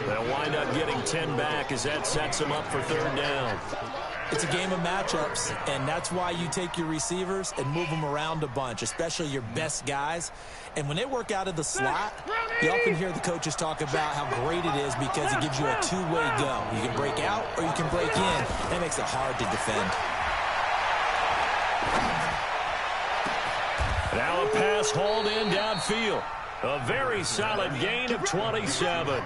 They'll wind up getting 10 back as that sets them up for 3rd down. It's a game of matchups, and that's why you take your receivers and move them around a bunch, especially your best guys. And when they work out of the slot, you often hear the coaches talk about how great it is because it gives you a two-way go. You can break out or you can break in. That makes it hard to defend. Now a pass hauled in downfield. A very solid gain of 27.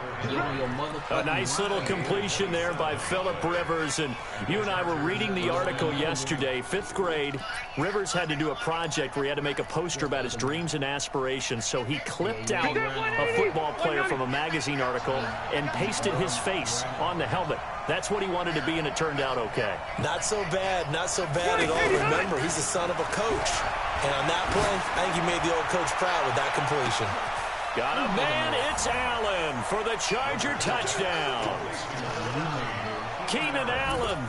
A nice little completion there by Phillip Rivers. And you and I were reading the article yesterday, 5th grade. Rivers had to do a project where he had to make a poster about his dreams and aspirations. So he clipped out a football player from a magazine article and pasted his face on the helmet. That's what he wanted to be, and it turned out okay. Not so bad at all. Remember, he's the son of a coach. And on that play, I think he made the old coach proud with that completion. Got a man, it's Allen for the Charger touchdown. Keenan Allen,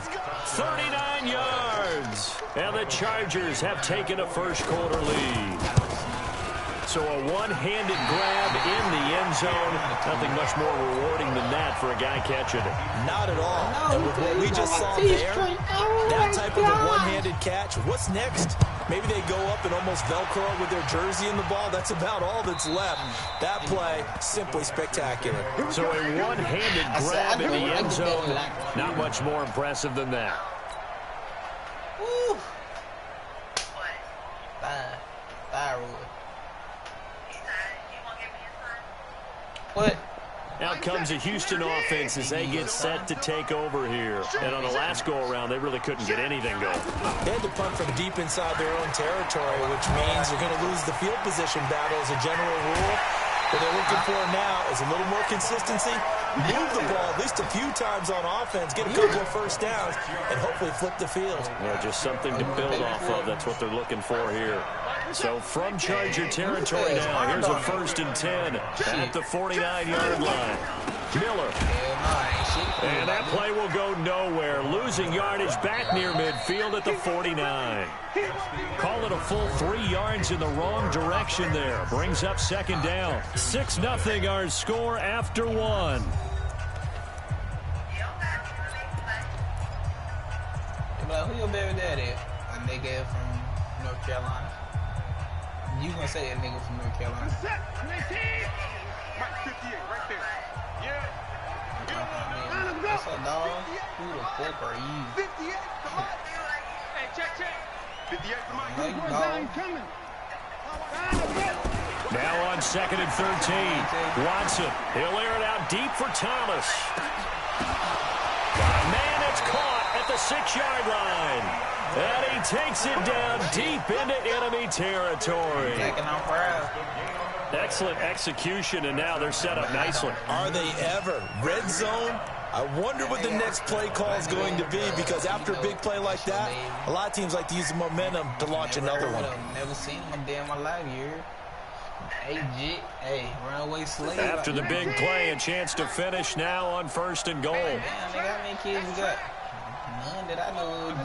39 yards. And the Chargers have taken a first-quarter lead. So a one-handed grab in the end zone. Nothing much more rewarding than that for a guy catching it. Not at all. And with what we just saw there, that type of a one-handed catch, what's next? Maybe they go up and almost Velcro with their jersey in the ball. That's about all that's left. That play, simply spectacular. So a one-handed grab in the end zone. Not much more impressive than that. Woo. Thyroid. What? Out comes a Houston offense as they get set to take over here. And on the last go-around, they really couldn't get anything going. They had to punt from deep inside their own territory, which means you're going to lose the field position battle as a general rule. What they're looking for now is a little more consistency, move the ball at least a few times on offense, get a couple of first downs, and hopefully flip the field. Yeah, just something to build off of. That's what they're looking for here. So from Charger territory now, here's a 1st and 10 at the 49-yard line. Miller. And that play will go nowhere. Losing yardage back near midfield at the 49. Call it a full 3 yards in the wrong direction there. Brings up 2nd down. 6-0 our score after 1. Who your baby daddy? A nigga from North Carolina. You gonna say a nigga from North Carolina? Mike 58, right there. Yeah. What's up, dog? Who the fuck are you? 58, come on. Hey, check. 58 to Mike. Dog. Now on 2nd and 13. Watson. He'll air it out deep for Thomas. Man, it's caught at the 6-yard line. And he takes it down deep into enemy territory. Excellent execution, and now they're set up nicely. Are they ever? Red zone? I wonder what the next play call is going to be, because after a big play like that, a lot of teams like to use the momentum to launch another one. Never seen him a day in my life here. Hey, runaway slave. After the big play, a chance to finish now on 1st and goal. Damn, nigga, how many kids you got? None that I know of.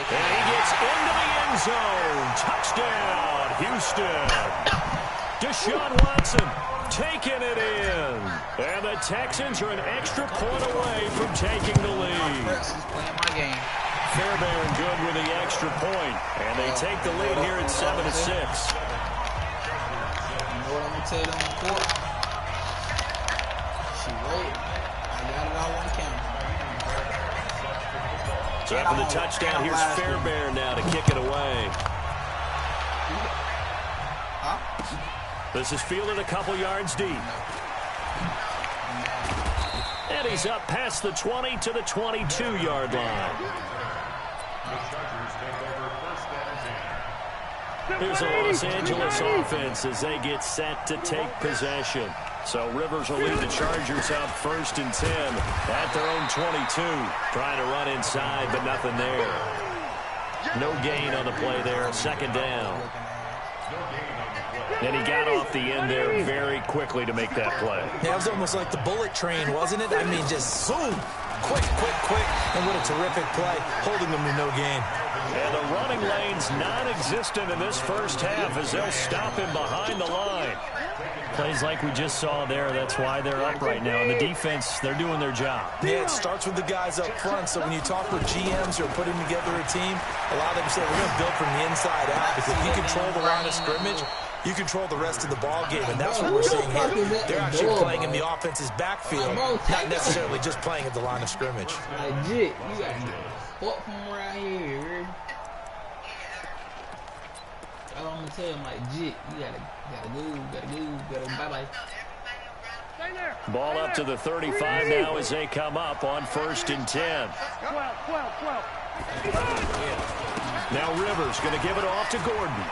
And he gets into the end zone. Touchdown, Houston. Deshaun Watson taking it in. And the Texans are an extra point away from taking the lead. Playing my game. Fairbairn good with the extra point. And they take the lead here at 7-6. You know what I'm going to tell you on the court? She wrote. I got it all on camera. So after the touchdown, here's Fairbairn now to kick it away. This is fielded a couple yards deep. And he's up past the 20 to the 22-yard line. Here's the Los Angeles offense as they get set to take possession. So Rivers will lead the Chargers up 1st and 10 at their own 22. Trying to run inside, but nothing there. No gain on the play there. 2nd down. And he got off the end there very quickly to make that play. Yeah, it was almost like the bullet train, wasn't it? I mean, just zoom. Quick. And what a terrific play, holding them to no gain. And the running lane's non-existent in this first half as they'll stop him behind the line. Plays like we just saw there, that's why they're up right now. And the defense, they're doing their job. Yeah, it starts with the guys up front. So when you talk with GMs who are putting together a team, a lot of them say we're going to build from the inside out. Because if you control the line of scrimmage, you control the rest of the ball game, and that's what we're seeing here. They're actually playing in the offense's backfield, not necessarily just playing at the line of scrimmage. Legit, you got to get fuck from around here. I'm gonna tell him, like, Jit, you gotta go, bye-bye. Ball up to the 35 now as they come up on 1st and 10. 12. Now Rivers going to give it off to Gordon.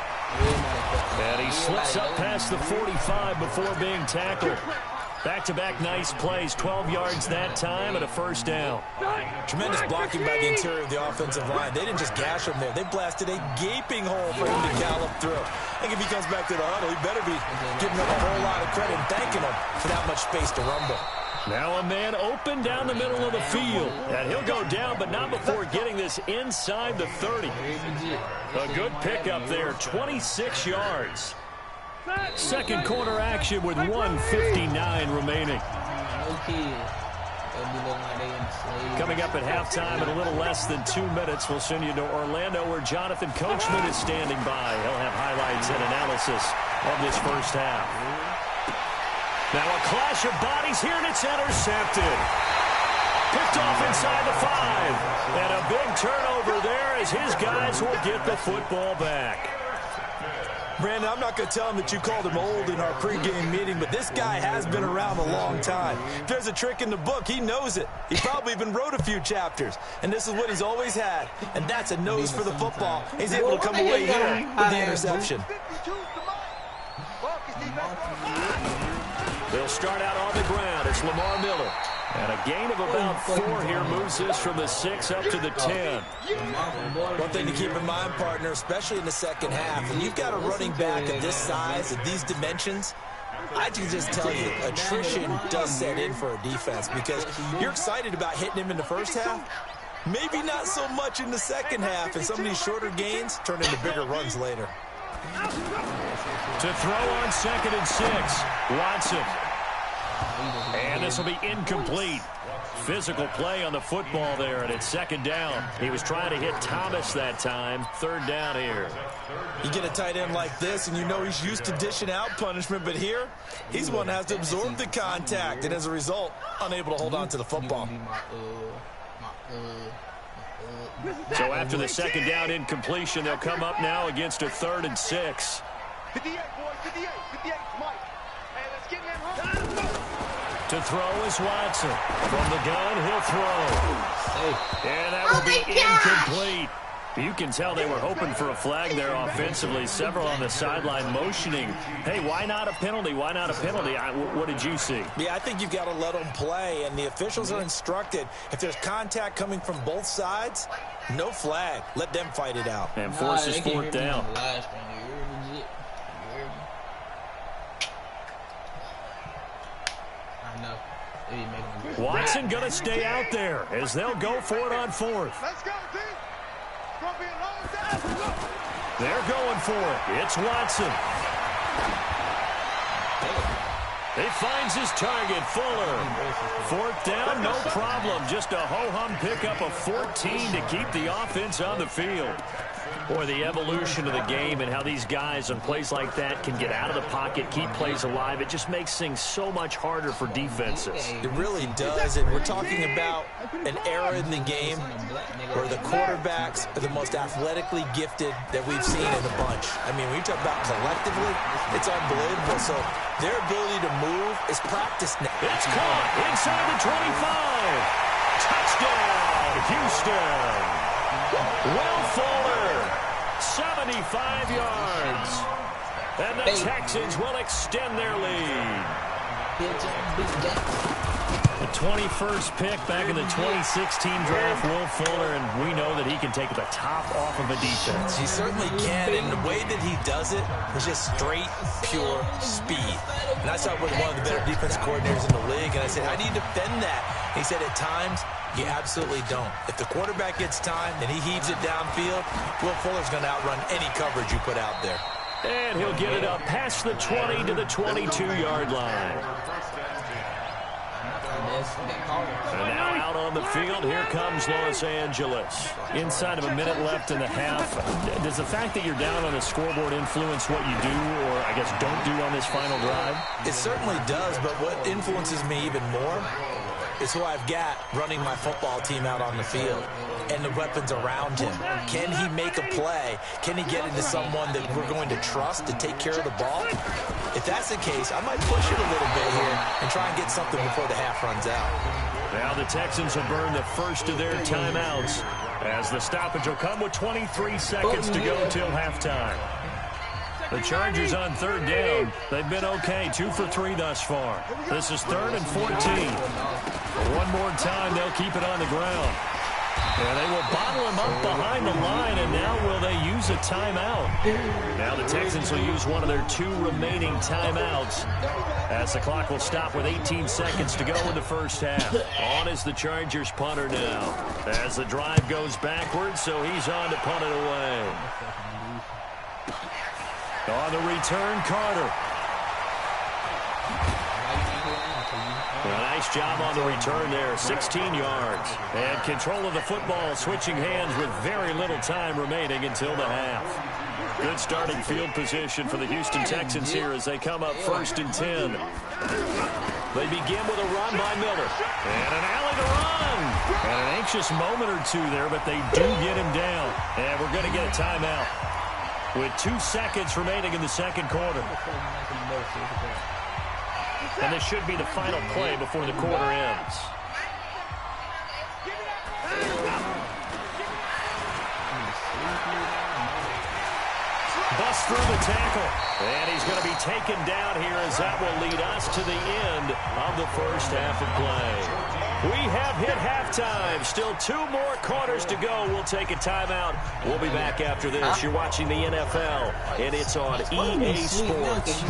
And he slips up past the 45 before being tackled. Back-to-back nice plays, 12 yards that time and a 1st down. Tremendous blocking by the interior of the offensive line. They didn't just gash him there. They blasted a gaping hole for him to gallop through. I think if he comes back to the huddle, he better be giving them a whole lot of credit and thanking them for that much space to rumble. Now a man open down the middle of the field. And he'll go down, but not before getting this inside the 30. A good pickup there, 26 yards. Second quarter action with 1:59 remaining. No kid. Coming up at halftime in a little less than 2 minutes, we'll send you to Orlando where Jonathan Coachman is standing by. He'll have highlights and analysis of this first half. Now a clash of bodies here, and it's intercepted. Picked off inside the 5. And a big turnover there as his guys will get the football back. Brandon, I'm not going to tell him that you called him old in our pregame meeting, but this guy has been around a long time. If there's a trick in the book, he knows it. He probably even wrote a few chapters, and this is what he's always had, and that's a nose for the football. He's able to come away here with the interception. They'll start out on the ground. It's Lamar Miller. And a gain of about 4 here moves this from the 6 up to the 10. One thing to keep in mind, partner, especially in the second half, when you've got a running back of this size, of these dimensions, I can just tell you, attrition does set in for a defense because you're excited about hitting him in the first half. Maybe not so much in the second half, and some of these shorter gains turn into bigger runs later. To throw on 2nd and 6, Watson. And this will be incomplete. Physical play on the football there, and it's 2nd down. He was trying to hit Thomas that time. 3rd down here. You get a tight end like this, and you know he's used to dishing out punishment, but here, he's one that has to absorb the contact, and as a result, unable to hold on to the football. So after the 2nd down incompletion, they'll come up now against a 3rd and 6. 58, boys, 58, 58, Mike. Hey, let's get in there. To throw is Watson. From the gun, he'll throw. And that will be incomplete. You can tell they were hoping for a flag there offensively. Several on the sideline motioning. Hey, why not a penalty? Why not a penalty? What did you see? Yeah, I think you've got to let them play, and the officials are instructed. If there's contact coming from both sides, no flag. Let them fight it out. And forces 4th down. Watson going to stay out there as they'll go for it on 4th. Let's go, team. It's going to be a long time. They're going for it. It's Watson. He finds his target, Fuller. 4th down, no problem. Just a ho-hum pickup of 14 to keep the offense on the field. Boy, the evolution of the game and how these guys on plays like that can get out of the pocket, keep plays alive, it just makes things so much harder for defenses. It really does, and we're talking about an era in the game where the quarterbacks are the most athletically gifted that we've seen in the bunch. I mean, when you talk about collectively, it's unbelievable. So their ability to move is practiced now. It's caught inside the 25. Touchdown, Houston. Will Fuller, 75 yards. And the Texans will extend their lead. The 21st pick back in the 2016 draft, Will Fuller, and we know that he can take the top off of a defense. He certainly can, and the way that he does it is just straight, pure speed. And I saw it with one of the better defense coordinators in the league, and I said, how do you defend that? He said, at times, you absolutely don't. If the quarterback gets time and he heaves it downfield, Will Fuller's going to outrun any coverage you put out there. And he'll get it up past the 20 to the 22-yard line. And now out on the field, here comes Los Angeles. Inside of a minute left in the half. Does the fact that you're down on the scoreboard influence what you do, or I guess don't do on this final drive? It certainly does, but what influences me even more is who I've got running my football team out on the field and the weapons around him. Can he make a play? Can he get into someone that we're going to trust to take care of the ball? If that's the case, I might push it a little bit here and try and get something before the half runs out. Now the Texans have burned the first of their timeouts as the stoppage will come with 23 seconds to go till halftime. The Chargers on 3rd down. They've been okay, 2 for 3 thus far. This is 3rd and 14. One more time, they'll keep it on the ground. And they will bottle him up behind the line, and now will they use a timeout? Now the Texans will use one of their 2 remaining timeouts as the clock will stop with 18 seconds to go in the first half. On is the Chargers punter now as the drive goes backwards, so he's on to punt it away. On the return, Carter. Nice job on the return there, 16 yards. And control of the football, switching hands with very little time remaining until the half. Good starting field position for the Houston Texans here as they come up 1st and 10. They begin with a run by Miller. And an alley to run. And an anxious moment or two there, but they do get him down. And we're going to get a timeout with 2 seconds remaining in the second quarter. And this should be the final play before the quarter ends. Bust through the tackle. And he's going to be taken down here as that will lead us to the end of the first half of play. We have hit halftime. Still 2 more quarters to go. We'll take a timeout. We'll be back after this. You're watching the NFL, and it's on EA Sports.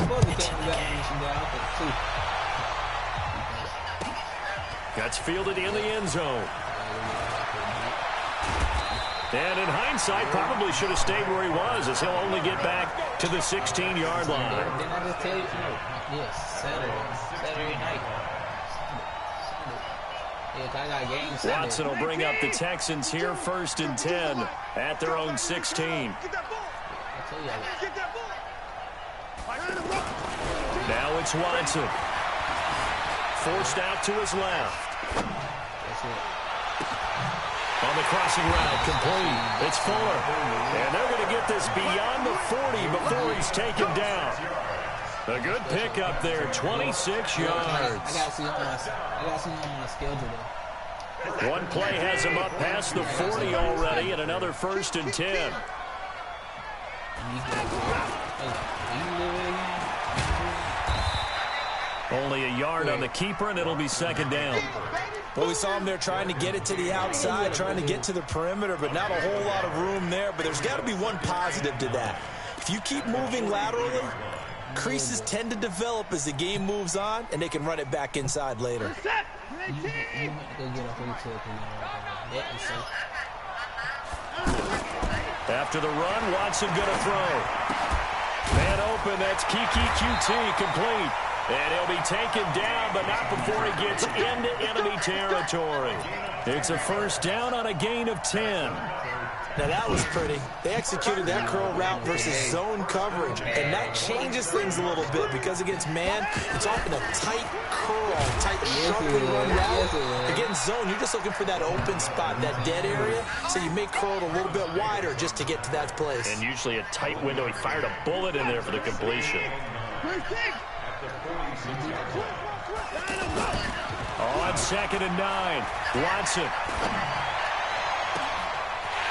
Gets fielded in the end zone. And in hindsight, probably should have stayed where he was, as he'll only get back to the 16-yard line. Didn't I just tell you? Yes, Saturday night. Yeah, I got games Saturday. Watson will bring up the Texans here, 1st and 10 at their own 16. Now it's Watson. Forced out to his left. That's it. On the crossing route, complete. It's Fuller. And they're going to get this beyond the 40 before he's taken down. A good pickup there, 26 yards. I got to see him on the schedule, though. One play has him up past the 40 already, and another 1st and 10. Only a yard on the keeper, and it'll be 2nd down. Well, we saw him there trying to get it to the outside, trying to get to the perimeter, but not a whole lot of room there. But there's got to be one positive to that. If you keep moving laterally, creases tend to develop as the game moves on, and they can run it back inside later. After the run, Watson going to throw. Man open, that's Kiki QT, complete. And he'll be taken down, but not before he gets into enemy territory. It's a 1st down on a gain of 10. Now, that was pretty. They executed that curl route versus zone coverage, and that changes things a little bit because against man, it's often a tight curl, tight, sharply run route. Against zone, you're just looking for that open spot, that dead area, so you may curl it a little bit wider just to get to that place. And usually a tight window. He fired a bullet in there for the completion. On 2nd and 9, Watson.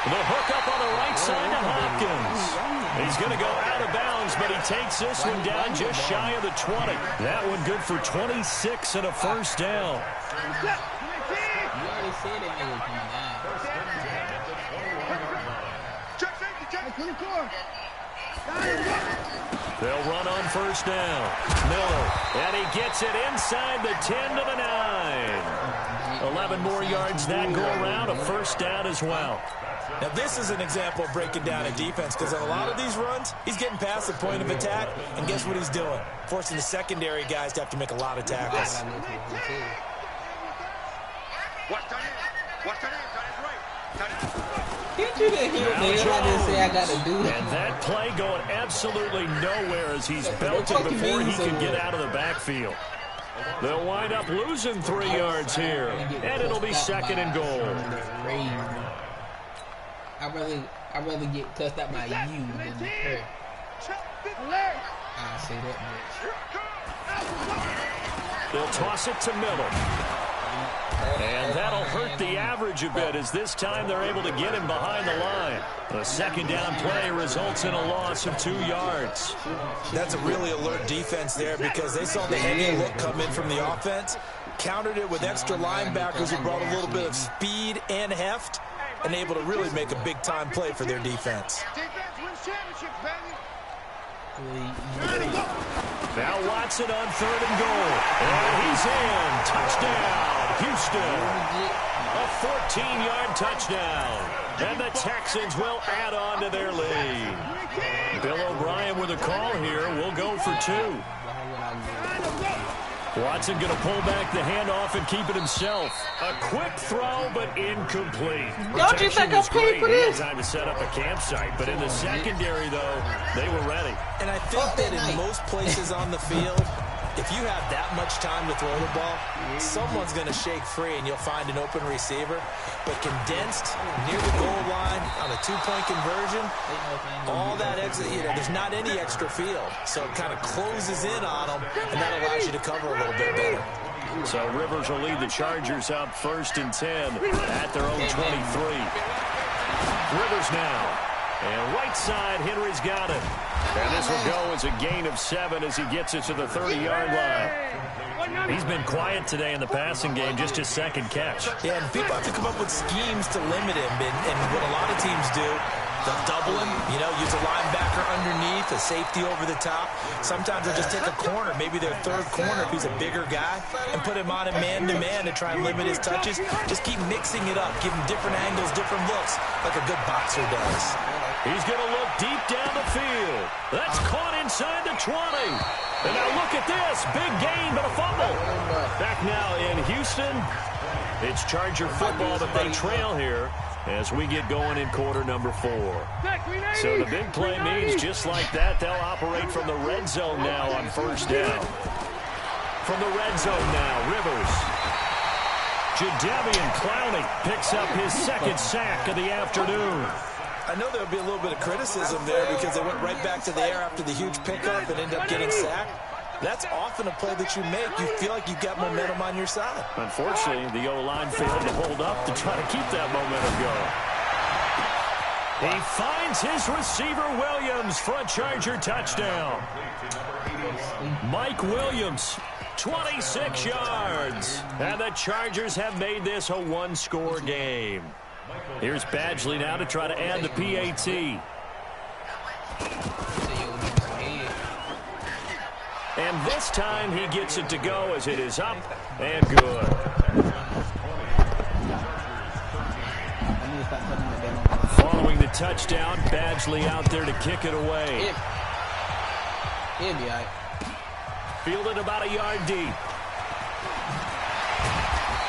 The hook up on the right side to Hopkins. He's going to go out of bounds, but he takes this one down just shy of the 20. That one good for 26 and a 1st down. They'll run on 1st down. Miller, and he gets it inside the 10 to the 9. 11 more yards that go around, a 1st down as well. Now, this is an example of breaking down a defense because on a lot of these runs, he's getting past the point of attack, and guess what he's doing? Forcing the secondary guys to have to make a lot of tackles. And that play going absolutely nowhere as he's belted before he can get out of the backfield. They'll wind up losing 3 yards here, and it'll be 2nd and goal. I'd rather get cussed out by you than her. I'll say that much. They'll toss it to Miller. And that'll hurt the average a bit as this time they're able to get him behind the line. The 2nd down play results in a loss of 2 yards. That's a really alert defense there because they saw the heavy look come in from the offense, countered it with extra linebackers who brought a little bit of speed and heft, and able to really make a big-time play for their defense. Now Watson on 3rd and goal. And he's in. Touchdown, Houston. A 14-yard touchdown. And the Texans will add on to their lead. Bill O'Brien with a call here. We'll go for 2. Watson going to pull back the handoff and keep it himself. A quick throw, but incomplete. Don't you think I'm paid for this? Time to set up a campsite, but in the secondary, though, they were ready. And I think that in most places on the field, if you have that much time to throw the ball, someone's going to shake free and you'll find an open receiver. But condensed, near the goal line, on a two-point conversion, all that extra, there's not any extra field. So it kind of closes in on them, and that allows you to cover a little bit better. So Rivers will lead the Chargers up 1st and 10 at their own 23. Rivers now. And right side, Henry's got it. And this will go as a gain of 7 as he gets it to the 30-yard line. He's been quiet today in the passing game, just his second catch. Yeah, and people have to come up with schemes to limit him. And what a lot of teams do, they'll double him, use a linebacker underneath, a safety over the top. Sometimes they'll just take a corner, maybe their third corner if he's a bigger guy, and put him on a man-to-man to try and limit his touches. Just keep mixing it up, give him different angles, different looks, like a good boxer does. He's going to look deep down the field. That's caught inside the 20. And now look at this. Big gain, but a fumble. Back now in Houston. It's Charger football, but they trail here as we get going in quarter number 4. So the big play means just like that, they'll operate from the red zone now on 1st down. From the red zone now, Rivers. Jadeveon Clowney picks up his second sack of the afternoon. I know there'll be a little bit of criticism there because they went right back to the air after the huge pickup and ended up getting sacked. That's often a play that you make. You feel like you've got momentum on your side. Unfortunately, the O-line failed to hold up to try to keep that momentum going. He finds his receiver, Williams, for a Charger touchdown. Mike Williams, 26 yards. And the Chargers have made this a one-score game. Here's Badgley now to try to add the PAT. And this time he gets it to go as it is up and good. Following the touchdown, Badgley out there to kick it away. He'll be all right. Fielded about a yard deep.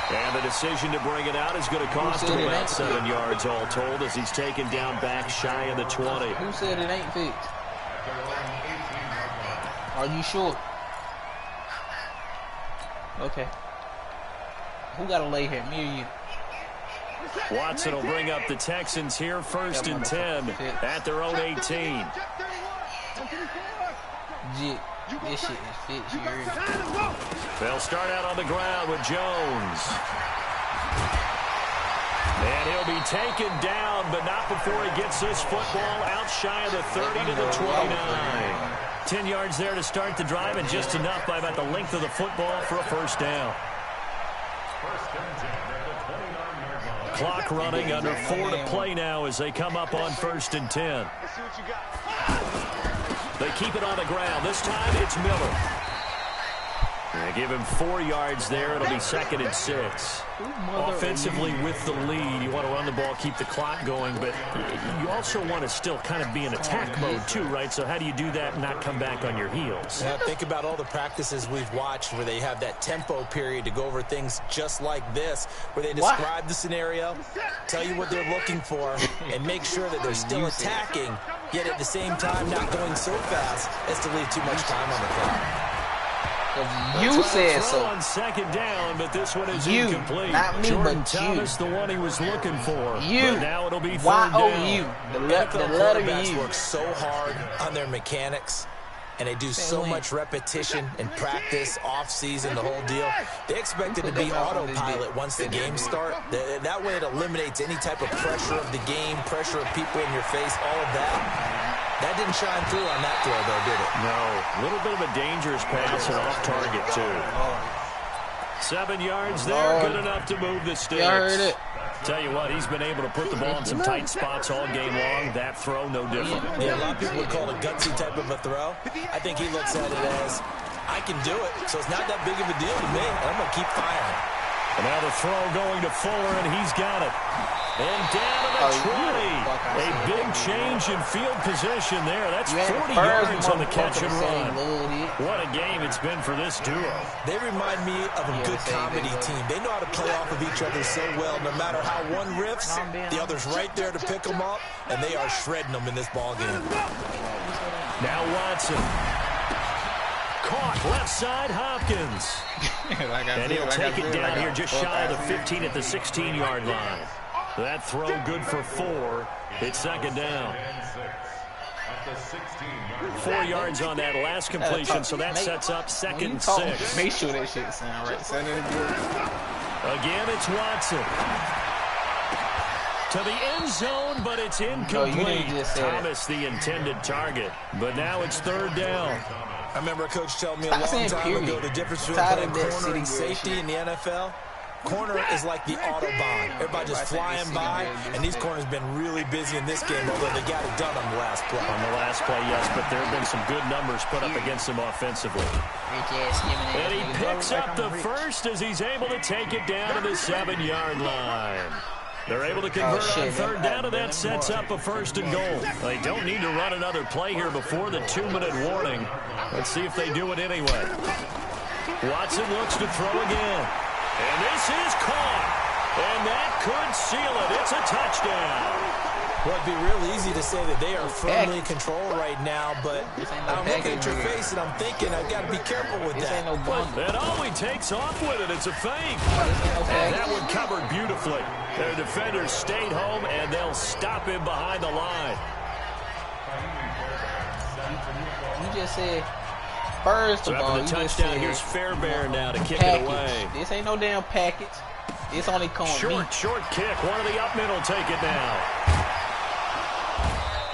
And the decision to bring it out is going to cost him about 7 yards all told as he's taken down back shy of the 20. Who said it ain't fixed? Are you sure? Okay. Who got to lay here? Me or you? Watson will bring up the Texans here 1st and 10 at their own 18. Jit. This shit is fixed, you heard? They'll start out on the ground with Jones. And he'll be taken down, but not before he gets this football out shy of the 30 to the 29. 10 yards there to start the drive, and just enough by about the length of the football for a 1st down. Clock running, under 4 to play now as they come up on 1st and 10. They keep it on the ground. This time it's Miller. They give him 4 yards there. It'll be 2nd and 6. Offensively with the lead, you want to run the ball, keep the clock going, but you also want to still kind of be in attack mode too, right? So how do you do that and not come back on your heels? Yeah, think about all the practices we've watched where they have that tempo period to go over things just like this, where they describe the scenario, tell you what they're looking for, and make sure that they're still attacking, yet at the same time not going so fast as to leave too much time on the clock. You said so. On 2nd down, but this one is you, incomplete. not me, Jordan but Thomas, the one he was looking for. You. But now it'll be 3rd down. Y-O-U. The letter U. Work so hard on their mechanics, and they do so much repetition and practice off-season, the whole deal. They expect it to be autopilot once the games start. That way it eliminates any type of pressure of the game, pressure of people in your face, all of that. That didn't shine through on that throw, though, did it? No. A little bit of a dangerous pass and off target, too. 7 yards there, good enough to move the sticks. I heard it. Tell you what, he's been able to put the ball in some tight spots all game long. That throw, no different. Yeah, a lot of people would call it a gutsy type of a throw. I think he looks at it as, I can do it, so it's not that big of a deal to me. I'm going to keep firing. And now the throw going to Fuller, and he's got it. And down to the 20. A big change in field position there. That's 40 yards on the catch and run. What a game it's been for this duo. They remind me of a good comedy team. They know how to play off of each other so well. No matter how one riffs, the other's right there to pick them up, and they are shredding them in this ball game. Now Watson. Caught left side, Hopkins. And he'll take it down here just shy of the 15 at the 16-yard line. That throw good for 4. It's second down. 4 yards on that last completion, so that sets up second and 6. Make sure that shit sound right. Send it again. Again, it's Watson. To the end zone, but it's incomplete. Thomas, the intended target. But now it's third down. I remember a coach telling me a long time ago the difference between playing corner and safety in the NFL. Corner is like the Autobahn. Everybody just flying by, and these corners have been really busy in this game, although they got it done on the last play. On the last play, yes, but there have been some good numbers put up against them offensively. And he picks up the first as he's able to take it down to the 7-yard line. They're able to convert on third down, and that sets up a first and goal. They don't need to run another play here before the 2-minute warning. Let's see if they do it anyway. Watson looks to throw again. And this is caught. And that could seal it. It's a touchdown. Well, it'd be real easy to say that they are firmly in control right now, but I'm looking at your face and I'm thinking I've got to be careful with that. And oh, he takes off with it. It's a fake. And that one covered beautifully. Their defenders stayed home, and they'll stop him behind the line. You just said, first of all, the touchdown. Here's Fairbairn now to kick it away. This ain't no damn package. This only comes short kick. One of the up men will take it now.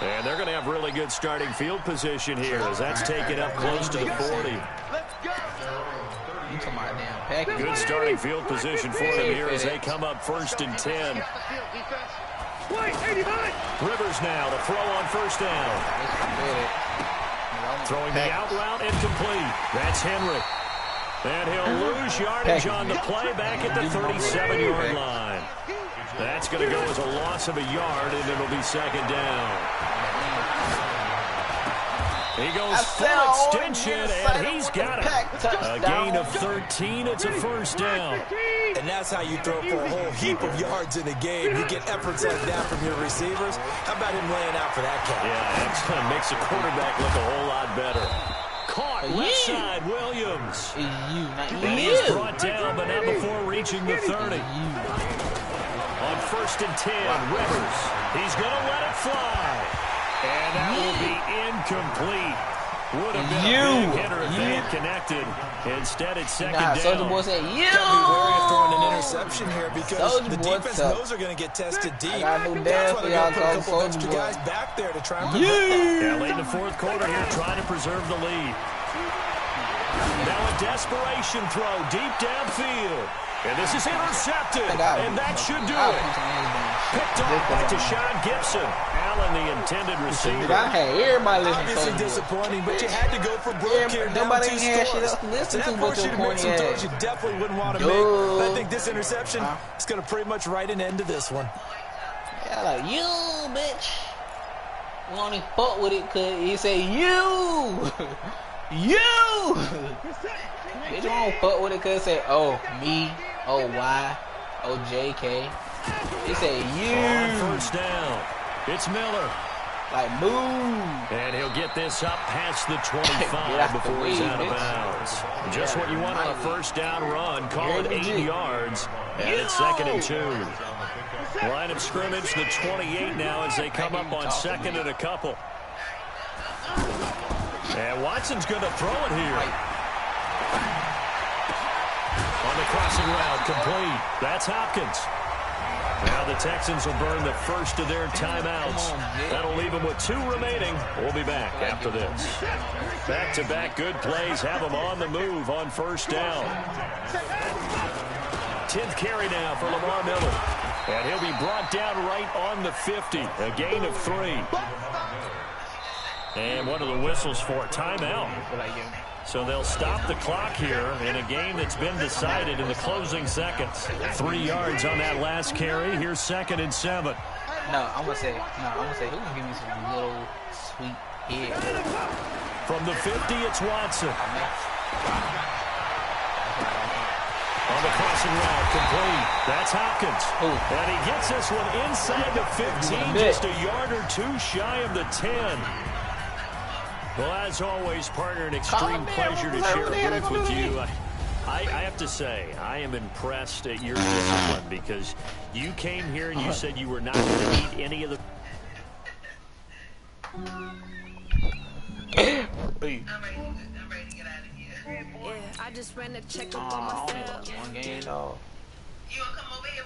And they're going to have really good starting field position here as that's taken up close to the 40. Good starting field position for them here as they come up first and 10. Rivers now to throw on first down. Throwing the out route incomplete. That's Henry. And he'll lose yardage on the play back at the 37-yard line. That's going to go as a loss of a yard, and it'll be second down. He goes full extension, and he's got it. A gain of 13. It's a first down. And that's how you throw for a whole heap of yards in a game. You get efforts like that from your receivers. How about him laying out for that catch? Yeah, excellent. Makes the quarterback look a whole lot better. Caught left side, Williams. And he's brought down, but not before reaching the 30. On first and 10, Rivers. He's going to let it fly. And that will be incomplete. Would have been a big hitter if they had connected. Instead, it's second down. Soldier Boy said, you. Got to be wary of throwing an interception here because the defense knows they're going to get tested deep. That's why they're going to put a couple extra guys back there to try and prevent that. Yeah, late in the fourth quarter here, trying to preserve the lead. Now a desperation throw deep downfield. And this is intercepted, and that should do it. Picked off by Deshaun Gibson. Allen, the intended receiver. I had everybody listening. Obviously disappointing, but you had to go for broke here. Nobody had shit else to listen to but your corny ass. You definitely wouldn't want to make. I think this interception is going to pretty much write an end to this one. Yeah, like, you, bitch. We only fuck with it because he said, you. You. Bitch, you don't fuck with it because it said, oh, me. Oh, Y. Oh, JK. He said, you. On first down. It's Miller. Like, move. And he'll get this up past the 25 before he's out of bounds. Just what you want on a first down run. Call it 8 yards. And it's second and 2. Line of scrimmage, the 28 now as they come up on second and a couple. And Watson's going to throw it here. On the crossing route, complete. That's Hopkins. Now the Texans will burn the first of their timeouts. That'll leave them with 2 remaining. We'll be back after this. Back-to-back good plays have them on the move on first down. 10th carry now for Lamar Miller. And he'll be brought down right on the 50. A gain of 3. And one of the whistles for a timeout. So they'll stop the clock here in a game that's been decided in the closing seconds. 3 yards on that last carry. Here's 2nd and 7. I'm gonna say who can give me some little sweet hit. From the 50, it's Watson. On the crossing route, complete. That's Hopkins. Ooh. And he gets this one inside the 15, just a yard or two shy of the 10. Well, as always, partner, an extreme pleasure to share a booth with you. I have to say, I am impressed at your discipline because you came here and you said you were not going to need any of the... I'm ready to get out of here. Yeah, I just ran a check up on myself. One game, dog. You wanna come over here?